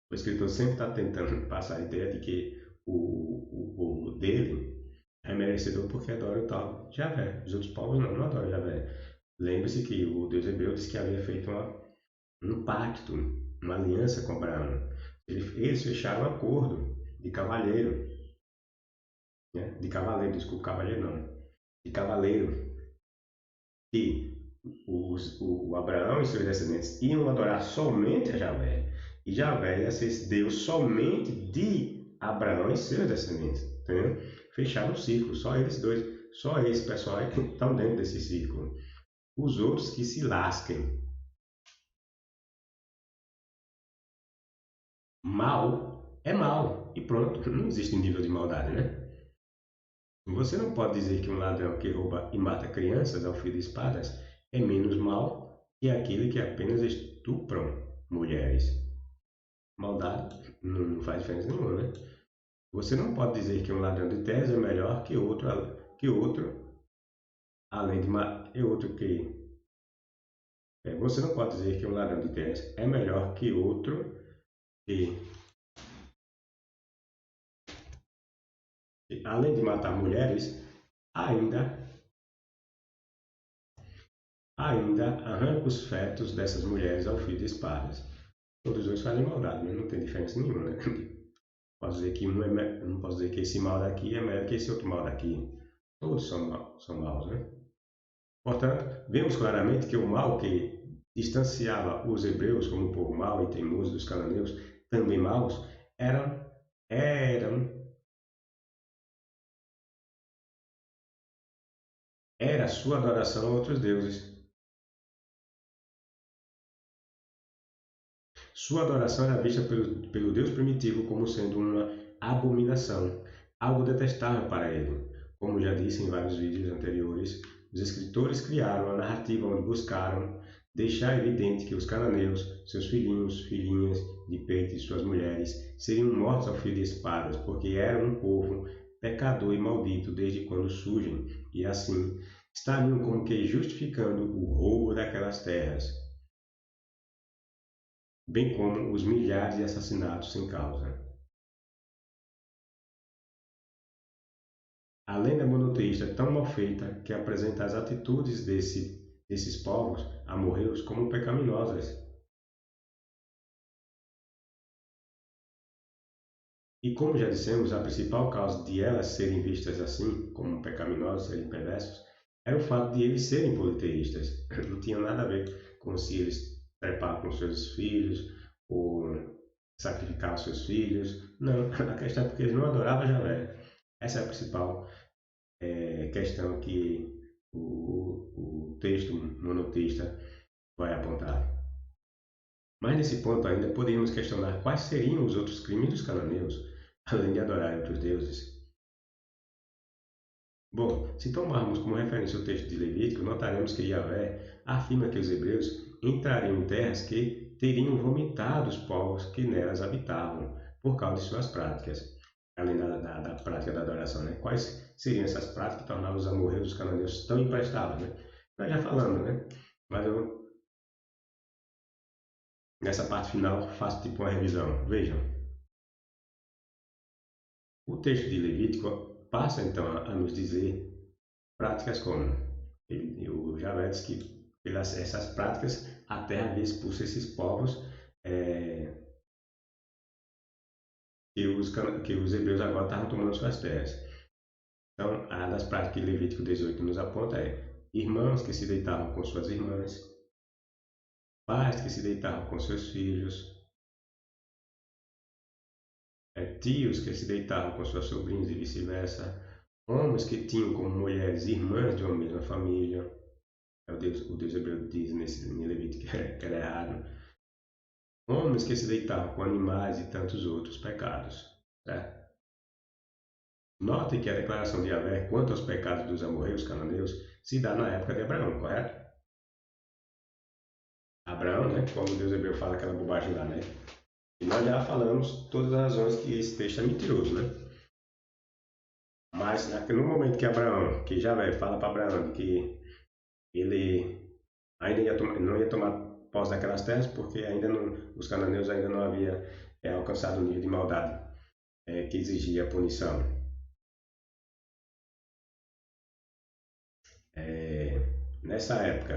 o escritor sempre está tentando passar a ideia de que o povo dele é merecedor porque adora o tal Javé. Os outros povos não adoram Javé. Lembre-se que o Deus hebreu disse que havia feito um pacto, uma aliança com Abraão. Eles fecharam um acordo de cavalheiro, né? De cavaleiro, desculpa, cavalheiro não, de cavaleiro, que o Abraão e seus descendentes iam adorar somente a Javé, e Javé ia ser Deus somente de Abraão e seus descendentes, entendeu? Fecharam o círculo, só eles dois, só esse pessoal aí estão dentro desse círculo. Os outros que se lasquem. Mal é mal, e pronto, não existe nível de maldade, né? Você não pode dizer que um ladrão que rouba e mata crianças ao fio de espadas é menos mal que aquele que apenas estupram mulheres. Maldade não faz diferença nenhuma, né? Você não pode dizer que um ladrão de terras é melhor que outro além de outro que você não pode dizer que um ladrão de terras é melhor que outro que além de matar mulheres, ainda, ainda arranca os fetos dessas mulheres ao fio de espadas. Todos os dois fazem maldade, mas não tem diferença nenhuma, né? Posso dizer que não posso dizer que esse mal daqui é melhor que esse outro mal daqui. Todos são maus, né? Portanto, vemos claramente que o mal que distanciava os hebreus como povo mau e teimoso dos cananeus, também maus, eram, eram, era sua adoração a outros deuses. Sua adoração era vista pelo Deus primitivo como sendo uma abominação, algo detestável para ele. Como já disse em vários vídeos anteriores, os escritores criaram a narrativa onde buscaram deixar evidente que os cananeus, seus filhinhos, filhinhas de peito e suas mulheres seriam mortos ao fio de espadas, porque eram um povo pecador e maldito desde quando surgem, e assim estariam como que justificando o roubo daquelas terras, bem como os milhares de assassinatos sem causa. A lenda monoteísta é tão mal feita que apresenta as atitudes desses povos amorreus como pecaminosas. E como já dissemos, a principal causa de elas serem vistas assim, como pecaminosas, serem perversos, era o fato de eles serem politeístas. Não tinha nada a ver com se eles trepavam com seus filhos ou sacrificavam seus filhos. Não, a questão é porque eles não adoravam Javé. Essa é a principal questão que o texto monoteísta vai apontar. Mas nesse ponto ainda poderíamos questionar quais seriam os outros crimes dos cananeus, além de adorarem outros deuses. Bom, se tomarmos como referência o texto de Levítico, notaremos que Yahvé afirma que os hebreus entrariam em terras que teriam vomitado os povos que nelas habitavam, por causa de suas práticas, além da prática da adoração. Né? Quais seriam essas práticas que tornavam os amorreus dos cananeus tão imprestáveis? Né? Nós já falamos, né? Mas nessa parte final, faço tipo uma revisão. Vejam, o texto de Levítico passa então a nos dizer práticas como o Javé diz que pelas essas práticas a terra havia expulso esses povos é, que os hebreus agora estavam tomando suas terras. Então, a das práticas que Levítico 18 nos aponta é irmãos que se deitavam com suas irmãs, pais que se deitavam com seus filhos, tios que se deitavam com suas sobrinhas e vice-versa, homens que tinham como mulheres irmãs de uma mesma família. O Deus hebreu diz em Levítico que era errado. Homens que se deitavam com animais e tantos outros pecados. Certo? Note que a declaração de Yahvé quanto aos pecados dos amorreus cananeus se dá na época de Abraão, correto? Abraão, né, como Deus hebreu fala aquela bobagem lá, né? E nós já falamos todas as razões que esse texto é mentiroso, né? Mas no momento que Abraão, que Yahvé fala para Abraão que ele ainda não ia tomar posse daquelas terras porque ainda não, os cananeus ainda não haviam alcançado o nível de maldade que exigia a punição. Nessa época,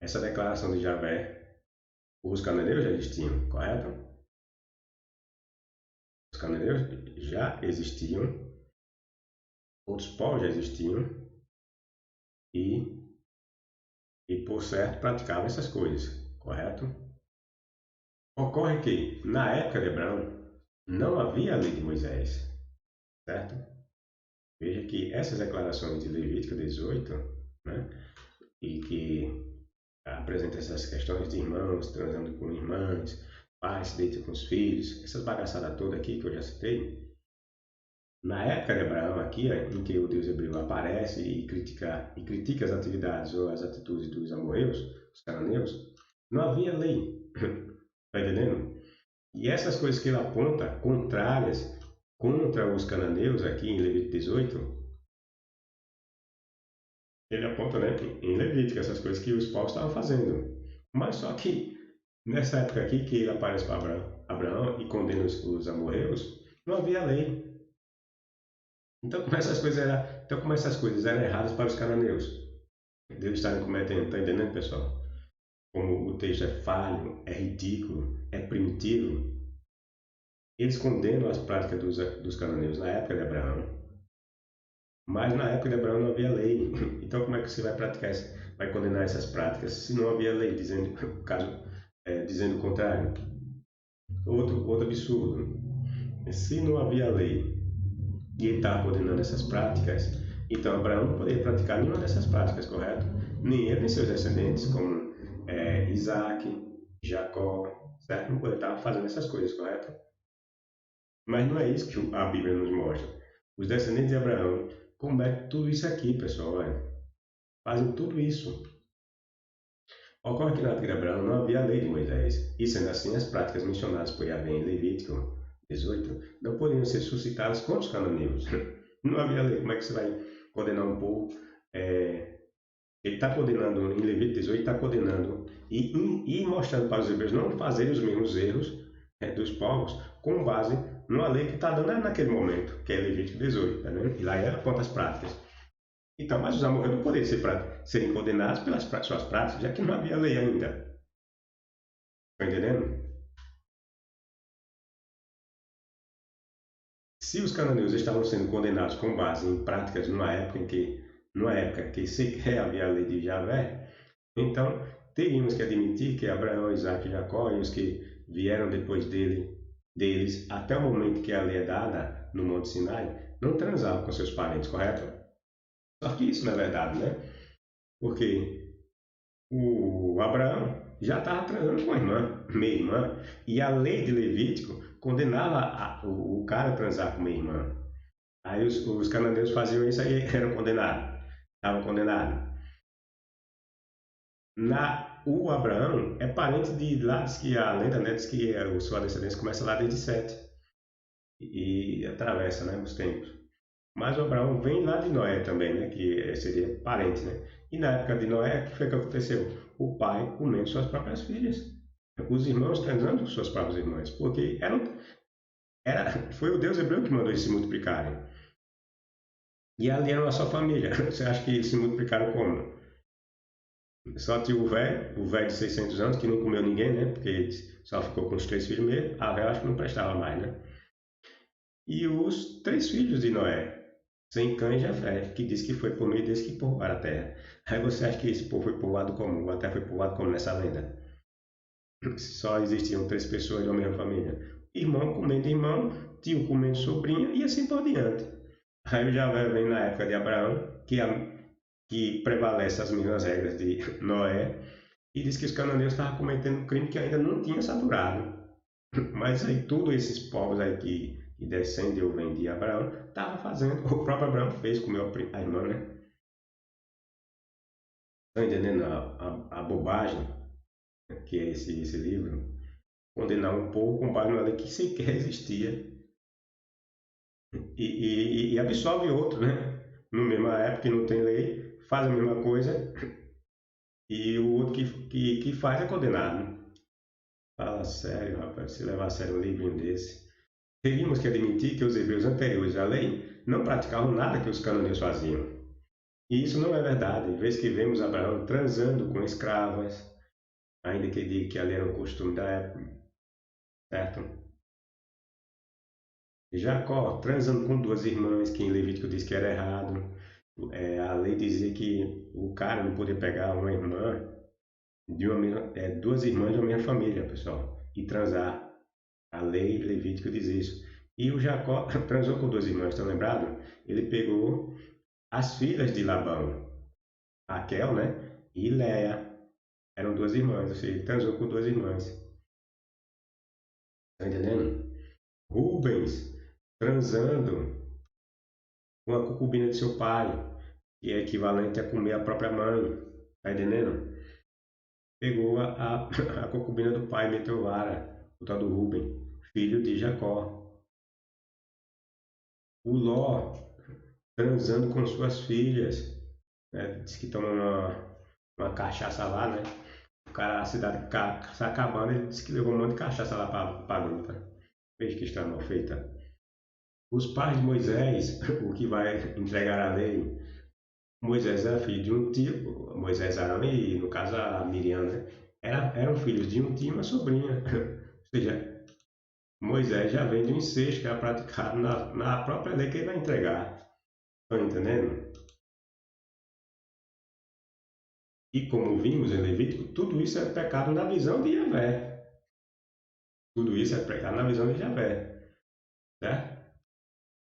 essa declaração de Javé, os cananeus já existiam, correto? Os cananeus já existiam, outros povos já existiam e, e por certo, praticavam essas coisas, correto? Ocorre que, na época de Abraão, não havia a lei de Moisés, certo? Veja que essas declarações de Levítico 18, né, e que apresenta essas questões de irmãos transando com irmãs, pais se deitam com os filhos, essas bagaçadas todas aqui que eu já citei, na época de Abraão aqui, em que o Deus hebreu aparece e critica as atividades ou as atitudes dos amorreus, os cananeus, não havia lei, está entendendo? E essas coisas que ele aponta, contrárias contra os cananeus aqui em Levítico 18, ele aponta, né, em Levítico essas coisas que os povos estavam fazendo. Mas só que nessa época aqui que ele aparece para Abraão e condena os amorreus, não havia lei. Como essas coisas eram erradas para os cananeus. Deus está cometendo, está entendendo, pessoal? Como o texto é falho, é ridículo, é primitivo, eles condenam as práticas dos cananeus na época de Abraão, mas na época de Abraão não havia lei. Então como é que você vai praticar, vai condenar essas práticas se não havia lei, dizendo, caso, dizendo o contrário? Outro absurdo. Se não havia lei e ele estava condenando essas práticas, então Abraão não poderia praticar nenhuma dessas práticas, correto? Nem ele nem seus descendentes, como Isaac, Jacó, certo? Não poderia estar fazendo essas coisas, correto? Mas não é isso que a Bíblia nos mostra. Os descendentes de Abraão cometem tudo isso aqui, pessoal. Olha, fazem tudo isso. Ocorre que na época de Abraão não havia a lei de Moisés, e sendo assim, as práticas mencionadas por Yahvé em Levítico 18 não poderiam ser suscitadas contra os cananeus. Não havia lei. Como é que você vai condenar um povo? Ele está condenando, em Levítico 18, ele está condenando e mostrando para os hebreus não fazerem os mesmos erros dos povos com base numa lei que está dando naquele momento, que é Levítico 18, tá vendo? E lá era contra as práticas. Então, mas os amorreus não poderiam serem condenados pelas suas práticas, já que não havia lei ainda. Está entendendo? Se os cananeus estavam sendo condenados com base em práticas numa época que sequer havia a lei de Javé, então teríamos que admitir que Abraão, Isaac e Jacó e os que vieram depois deles até o momento que a lei é dada no Monte Sinai não transavam com seus parentes, correto? Só que isso não é verdade, né? Porque o Abraão já estava transando com a irmã, meia irmã, e a lei de Levítico condenava o cara a transar com meia irmã. Aí os cananeus faziam isso aí, eram condenados, estavam condenados. O Abraão é parente de lá, diz que a lenda, né, diz que a sua descendência começa lá desde Sete e atravessa, né, os tempos. Mas o Abraão vem lá de Noé também, né, que seria parente, né? E na época de Noé, o que foi que aconteceu? O pai comendo suas próprias filhas, os irmãos transando com suas próprias irmãs, porque foi o Deus hebreu que mandou eles se multiplicarem. E ali era uma só família. Você acha que eles se multiplicaram como? Só tinha o velho de 600 anos, que não comeu ninguém, né? Porque ele só ficou com os três filhos mesmo. A velha acho que não prestava mais, né? E os três filhos de Noé, sem Cã e Jafé, que diz que foi por meio deles que povoaram a terra. Aí você acha que esse povo foi povoado como? A terra foi povoado como nessa lenda? Só existiam três pessoas de uma mesma família. Irmão comendo irmão, tio comendo sobrinho e assim por diante. Aí o Javé vem na época de Abraão, que prevalece as mesmas regras de Noé, e diz que os cananeus estavam cometendo um crime que ainda não tinha saturado. Mas aí todos esses povos aí que descendem ou vêm de Abraão, estavam fazendo, o próprio Abraão fez, comeu a irmã, né? Estão entendendo a bobagem que é esse livro? Condenar um povo com base numa lei que sequer existia e absolve outro, né? No mesma época que não tem lei, faz a mesma coisa e o outro que faz é condenado. Fala sério, rapaz, se levar a sério um livrinho desse. Teríamos que admitir que os hebreus anteriores à lei não praticavam nada que os cananeus faziam. E isso não é verdade, vez que vemos Abraão transando com escravas, ainda que diga que ali era um costume da época, certo? Jacó transando com duas irmãs, que em Levítico diz que era errado. A lei dizia que o cara não podia pegar uma irmã duas irmãs de uma mesma família, pessoal, e transar. A lei Levítico diz isso. E o Jacó transou com duas irmãs, estão lembrados? Ele pegou as filhas de Labão, Raquel, né? E Leia. Eram duas irmãs, ou seja, ele transou com duas irmãs. Tá entendendo? Rubens transando com a concubina de seu pai, que é equivalente a comer a própria mãe. Tá entendendo? Pegou a concubina do pai, meteu vara, o tal do Rubem, filho de Jacó. O Ló transando com suas filhas, né? Diz que toma uma cachaça lá, né? O cara, a cidade está acabando, ele disse que levou um monte de cachaça lá para a gruta. Veja que está mal feita. Os pais de Moisés, o que vai entregar a lei, Moisés era filho de um tio, Moisés, Arão e, no caso, a Miriam, né? Eram filhos de um tio e uma sobrinha. Ou seja, Moisés já vem de um incesto que era praticado na própria lei que ele vai entregar. Estão entendendo? E como vimos em Levítico, tudo isso é pecado na visão de Yahvé. Tudo isso é pecado na visão de Yahvé. Certo?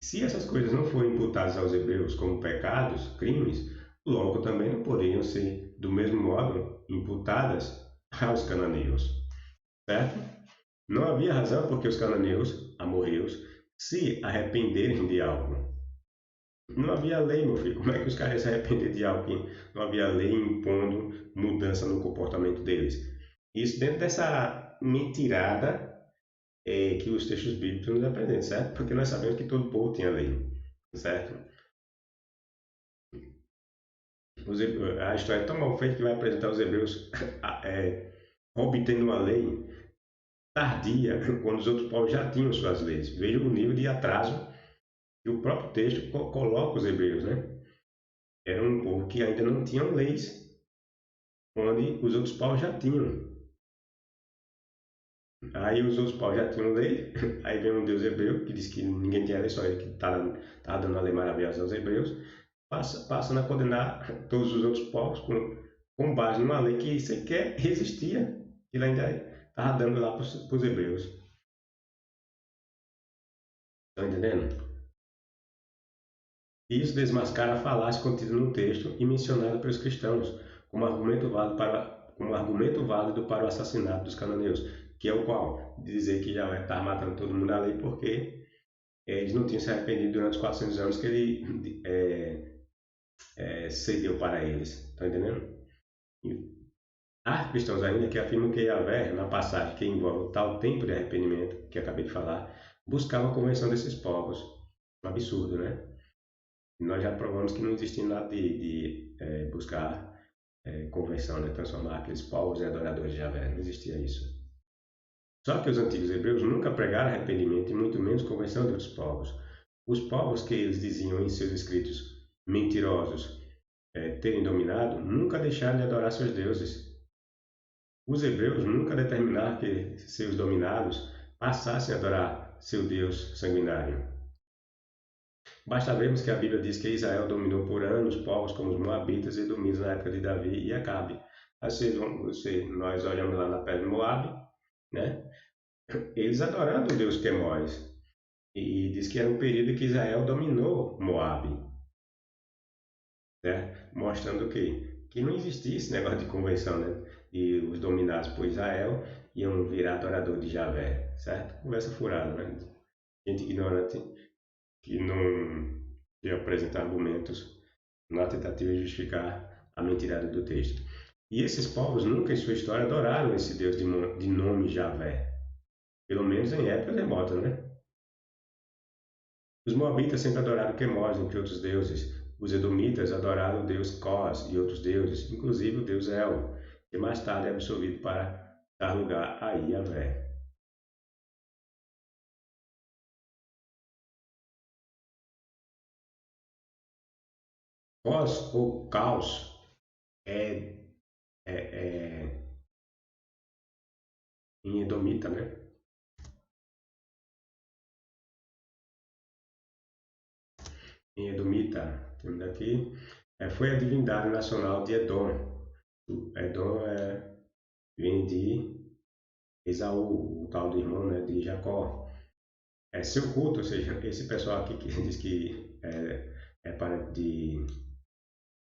Se essas coisas não forem imputadas aos hebreus como pecados, crimes, logo também não poderiam ser, do mesmo modo, imputadas aos cananeus. Certo? Não havia razão porque os cananeus, amorreus, se arrependerem de algo. Não havia lei, meu filho. Como é que os caras se arrepender de algo que não havia lei impondo mudança no comportamento deles? Isso dentro dessa mentirada que os textos bíblicos nos apresentam, certo? Porque nós sabemos que todo povo tinha lei, certo? A história é tão mal feita que vai apresentar os hebreus obtendo uma lei tardia, quando os outros povos já tinham suas leis. Veja o nível de atraso que o próprio texto coloca os hebreus, né? Era um povo que ainda não tinha leis, onde os outros povos já tinham. Aí os outros povos já tinham lei, aí vem um deus hebreu que diz que ninguém tinha lei, só ele que está dando a lei maravilhosa aos hebreus, passando a condenar todos os outros povos com base numa lei que sequer existia, que ele ainda estava dando lá para os hebreus. Estão entendendo? Isso desmascara a falácia contida no texto e mencionada pelos cristãos como argumento válido para o assassinato dos cananeus, que é o qual? Dizer que Javé estava matando todo mundo ali porque eles não tinham se arrependido durante os 400 anos que ele cedeu para eles. Estão entendendo? E há cristãos ainda que afirmam que Javé, na passagem que envolve o tal tempo de arrependimento que acabei de falar, buscava a conversão desses povos. Um absurdo, né? Nós já provamos que não existe nada de buscar conversão, né? Transformar aqueles povos em adoradores de Javé. Não existia isso. Só que os antigos hebreus nunca pregaram arrependimento e muito menos conversão de outros povos. Os povos que eles diziam em seus escritos mentirosos terem dominado nunca deixaram de adorar seus deuses. Os hebreus nunca determinaram que seus dominados passassem a adorar seu Deus sanguinário. Basta vermos que a Bíblia diz que Israel dominou por anos povos como os Moabitas e Edomitas na época de Davi e Acabe. Nós olhamos lá na pele de Moabe, né? Eles adorando o Deus Quemós. E diz que era um período que Israel dominou Moabe, né? Mostrando o quê? Que não existia esse negócio de conversão, né? E os dominados por Israel iam virar adorador de Javé, certo? Conversa furada, né? Gente ignorante que não que apresenta argumentos na tentativa de justificar a mentirada do texto. E esses povos nunca em sua história adoraram esse Deus de nome Javé, pelo menos em épocas remotas, né? Os moabitas sempre adoraram Quemós, entre outros deuses. Os edomitas adoraram o deus Cós e outros deuses, inclusive o deus El, que mais tarde é absolvido para dar lugar a Iavé. Cós ou Caos é, é em edomita, né? Em edomita, temos aqui, foi a divindade nacional de Edom. Edom vem de Esaú, o tal do irmão, né, de Jacó. Seu culto, ou seja, esse pessoal aqui que diz que é parente de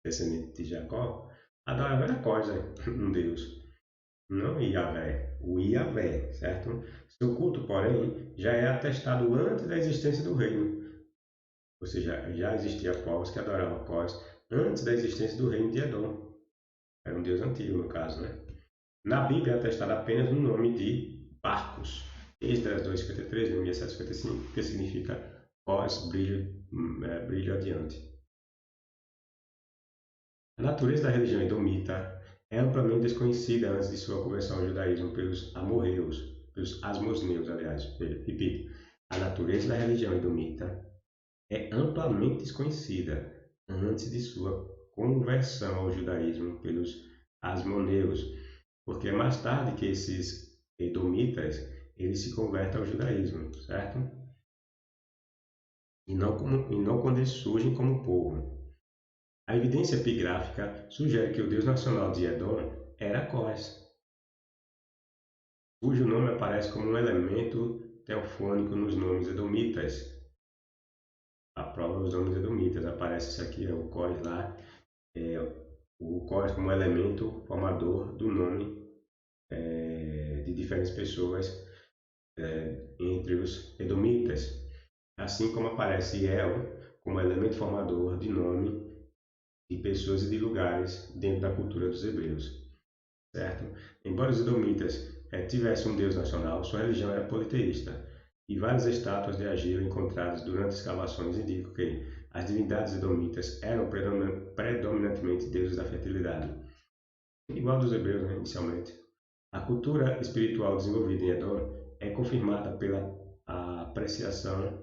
descendente de Jacó, adora a mesma coisa, um Deus, não Iavé, o Iavé, certo? Seu culto, porém, já é atestado antes da existência do reino, ou seja, já existia povos que adoravam Cós antes da existência do reino de Edom. Era um Deus antigo, no caso, né? Na Bíblia é atestado apenas no nome de Barcos, Esdras 2,53, Neemias 7,55, que significa Cós, brilho adiante. A natureza da religião edomita é amplamente desconhecida antes de sua conversão ao judaísmo pelos amorreus, pelos asmoneus, aliás, repito. A natureza da religião edomita é amplamente desconhecida antes de sua conversão ao judaísmo pelos asmoneus, porque é mais tarde que esses edomitas eles se convertem ao judaísmo, certo? E não quando eles surgem como povo. A evidência epigráfica sugere que o deus nacional de Edom era Cós, cujo nome aparece como um elemento teofônico nos nomes edomitas. A prova dos nomes edomitas aparece isso aqui, o Cós lá, é, o Cós como elemento formador do nome de diferentes pessoas entre os edomitas, assim como aparece El como elemento formador de nome de pessoas e de lugares dentro da cultura dos hebreus, certo? Embora os edomitas tivessem um deus nacional, sua religião era politeísta, e várias estátuas de Agiro encontradas durante escavações indicam que as divindades edomitas eram predominantemente deuses da fertilidade, igual dos hebreus, né, inicialmente. A cultura espiritual desenvolvida em Edom é confirmada pela apreciação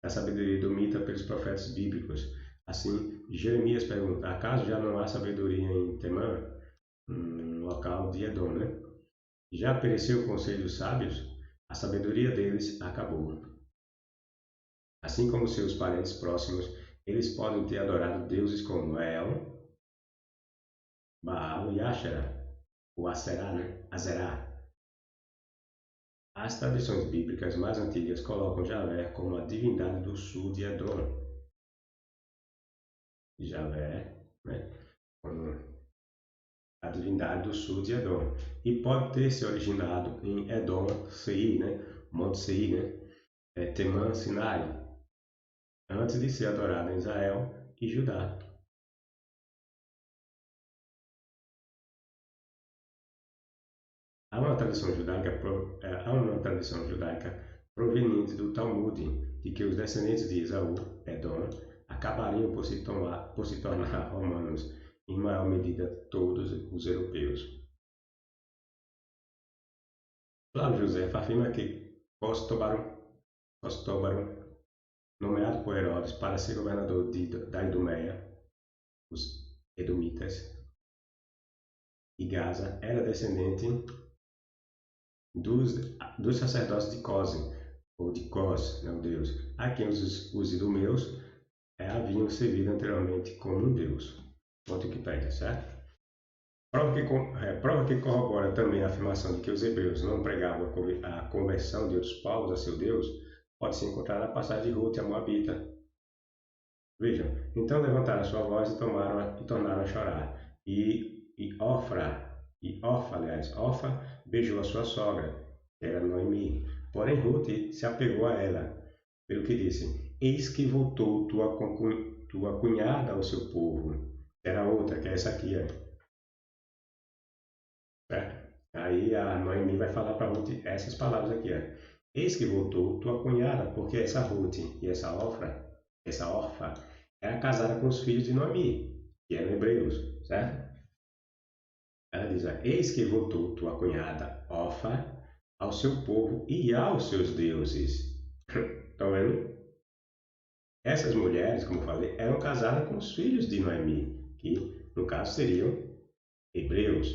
da sabedoria edomita pelos profetas bíblicos. Assim, Jeremias pergunta: acaso já não há sabedoria em Temã, local de Edom, né? Já pereceu o conselho dos sábios? A sabedoria deles acabou. Assim como seus parentes próximos, eles podem ter adorado deuses como El, Baal e Asherah, ou Aserá, né? Azerá. As tradições bíblicas mais antigas colocam Javé como a divindade do sul de Edom. Javé, né? Como a divindade do sul de Edom. E pode ter se originado em Edom, Seir, né? Monte Seir, né? Temã, Sinai, antes de ser adorada em Israel e Judá. Há uma tradição judaica proveniente do Talmud de que os descendentes de Esaú, Edom, acabariam por se tornar romanos, em maior medida todos os europeus. Flávio José afirma que Costóbaro, nomeado por Herodes para ser governador da Idumeia, os Edomitas, e Gaza, era descendente dos sacerdotes de Cose, ou de Cos, né, o deus, a quem os idumeus haviam servido anteriormente como um deus. Ponto Wikipédia, certo? Prova que corrobora também a afirmação de que os hebreus não pregavam a conversão de outros povos a seu Deus pode se encontrar na passagem de Ruth, a Moabita. Vejam, então levantaram a sua voz e tornaram a chorar. Orfa beijou a sua sogra, que era Noemi. Porém Ruth se apegou a ela, pelo que disse: eis que voltou tua cunhada ao seu povo. Era outra, que é essa aqui, certo? Aí a Noemi vai falar para Ruth essas palavras aqui, eis que voltou tua cunhada, porque essa Ruth e essa Orfa, era casada com os filhos de Noemi, que eram hebreus, certo? Ela diz: eis que voltou tua cunhada Orfa ao seu povo e aos seus deuses. Estão vendo? Essas mulheres, como eu falei, eram casadas com os filhos de Noemi, que no caso seriam hebreus,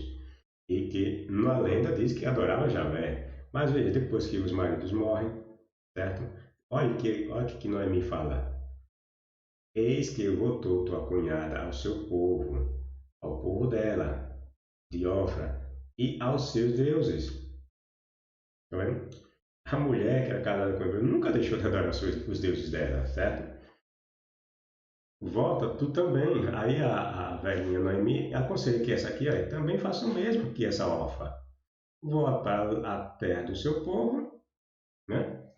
e que na lenda diz que adorava Javé. Mas veja, depois que os maridos morrem, certo? Olha que Noemi fala: eis que voltou tua cunhada ao seu povo, ao povo dela, de Ofra, e aos seus deuses. Tá vendo? A mulher que era casada com o hebreu nunca deixou de adorar os deuses dela, certo? Volta tu também. Aí a velhinha Noemi aconselha que essa aqui também faça o mesmo que essa Orfa. Volta para a terra do seu povo, né?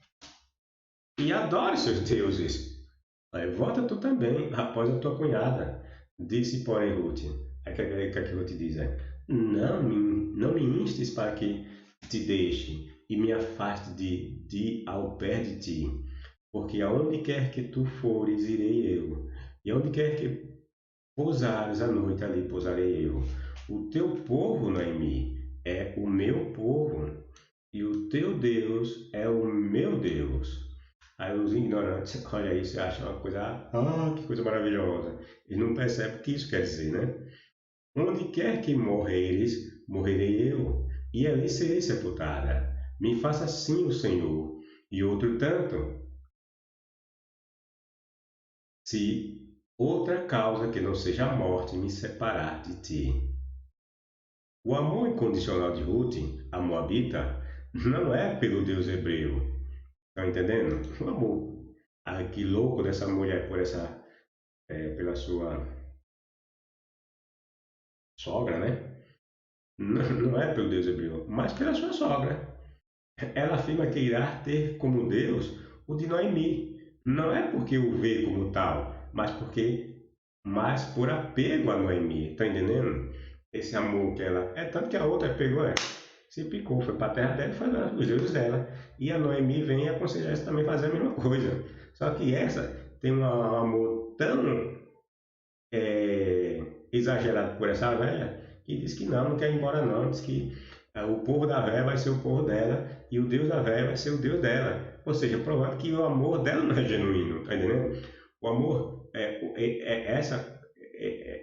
E adore seus deuses. Aí, volta tu também após a tua cunhada. Disse, porém, Ruth. Aí que Ruth diz, não me instes para que te deixe e me afaste de ao pé de ti, porque aonde quer que tu fores, irei eu, e aonde quer que pousares a noite, ali pousarei eu. O teu povo, Noemi, é o meu povo, e o teu Deus é o meu Deus. Aí os ignorantes, olha isso, acham uma coisa, que coisa maravilhosa. E não percebem o que isso quer dizer, né? Onde quer que morreres, morrerei eu, e ali serei sepultada. Me faça assim o Senhor. E outro tanto, se outra causa que não seja a morte me separar de ti. O amor incondicional de Ruth, a Moabita, não é pelo Deus hebreu. Tá entendendo? O amor. Que louco dessa mulher por pela sua sogra, né? Não é pelo Deus hebreu, mas pela sua sogra. Ela afirma que irá ter como Deus o de Noemi. Não é porque o vê como tal, mas por apego a Noemi. Tá entendendo? Esse amor que ela. É tanto que a outra pegou, se picou, foi para a terra dela e foi lá os deuses dela. E a Noemi vem aconselhar essa também fazer a mesma coisa. Só que essa tem um amor tão exagerado por essa velha que diz que não quer ir embora não. Diz que o povo da velha vai ser o povo dela e o Deus da velha vai ser o Deus dela. Ou seja, provando que o amor dela não é genuíno, tá entendendo? O amor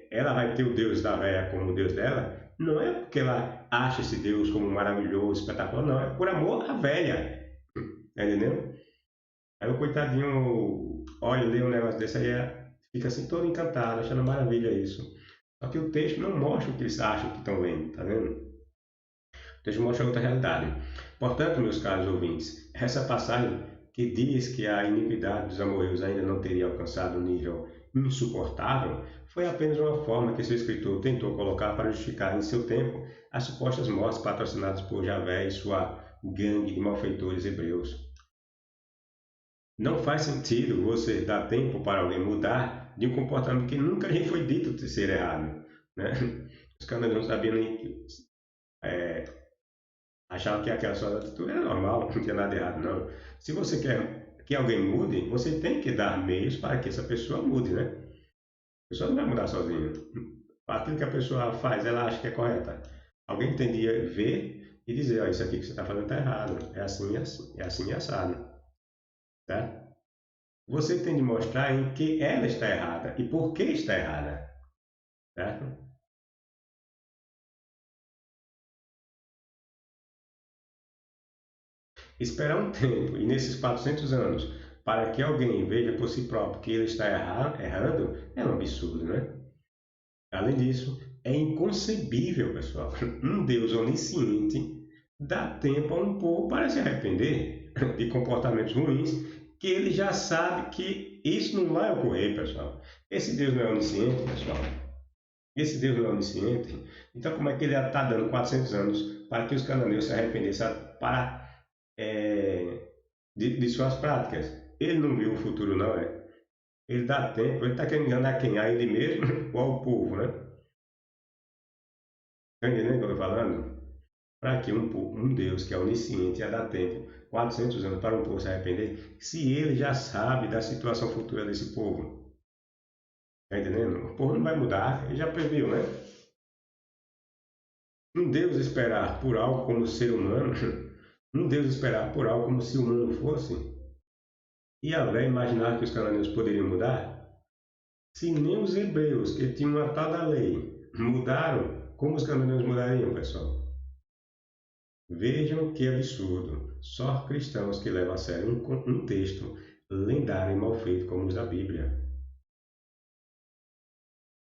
ela vai ter o Deus da velha como o Deus dela, não é porque ela acha esse Deus como maravilhoso, espetacular, não, é por amor à velha, tá entendendo? Aí o coitadinho olha, lê um negócio desse aí, fica assim todo encantado, achando maravilha isso. Só que o texto não mostra o que eles acham que estão vendo, tá vendo? O texto mostra outra realidade. Portanto, meus caros ouvintes, essa passagem que diz que a iniquidade dos amorreus ainda não teria alcançado um nível insuportável, foi apenas uma forma que seu escritor tentou colocar para justificar em seu tempo as supostas mortes patrocinadas por Javé e sua gangue de malfeitores hebreus. Não faz sentido você dar tempo para alguém mudar de um comportamento que nunca lhe foi dito de ser errado. Né? Os caras não sabiam nem. É, achavam que aquela sua atitude era normal, não tinha nada errado, não. Se você quer que alguém mude, você tem que dar meios para que essa pessoa mude, né? A pessoa não vai mudar sozinha. Aquilo que a pessoa faz, ela acha que é correta. Alguém tem de ver e dizer: oh, isso aqui que você está fazendo está errado. É assim, é assim e assado. Certo? Você tem de mostrar em que ela está errada e por que está errada, certo? Esperar um tempo, e nesses 400 anos, para que alguém veja por si próprio que ele está errando, é um absurdo, né? Além disso, é inconcebível, pessoal, um Deus onisciente dá tempo a um povo para se arrepender de comportamentos ruins que ele já sabe que isso não vai ocorrer, pessoal. Esse Deus não é onisciente, pessoal. Esse Deus não é onisciente. Então, como é que ele está dando 400 anos para que os cananeus se arrependessem é, de suas práticas? Ele não viu o futuro, não, é? Ele dá tempo, ele está querendo enganar quem? A ele mesmo ou ao povo, né? Está entendendo o que eu estou falando? Para que um Deus que é onisciente ia dar tempo, 400 anos, para um povo se arrepender, se ele já sabe da situação futura desse povo? Está entendendo? O povo não vai mudar, ele já previu, né? Um Deus esperar por algo como ser humano, um Deus esperar por algo como se o humano fosse, e Yahvé imaginar que os cananeus poderiam mudar? Se nem os hebreus, que tinham uma tal da lei, mudaram, como os cananeus mudariam, pessoal? Vejam que absurdo. Só cristãos que levam a sério um texto lendário e mal feito como os da Bíblia.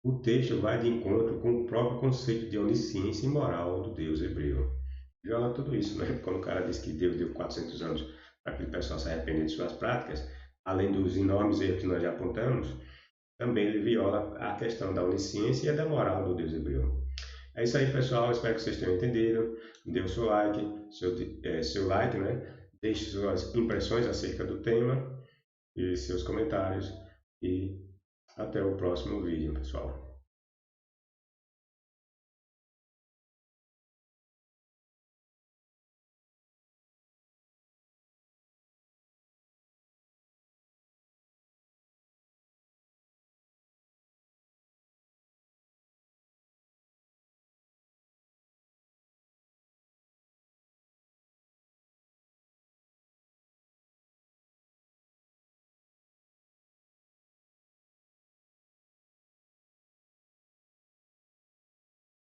O texto vai de encontro com o próprio conceito de onisciência e moral do Deus hebreu. Viola tudo isso, né? Quando o cara diz que Deus deu 400 anos para que o pessoal se arrependa de suas práticas, além dos enormes erros que nós já apontamos, também ele viola a questão da onisciência e da moral do Deus hebreu. É isso aí, pessoal. Espero que vocês tenham entendido. Dê o seu like, seu like, né? Deixe suas impressões acerca do tema e seus comentários. E até o próximo vídeo, pessoal.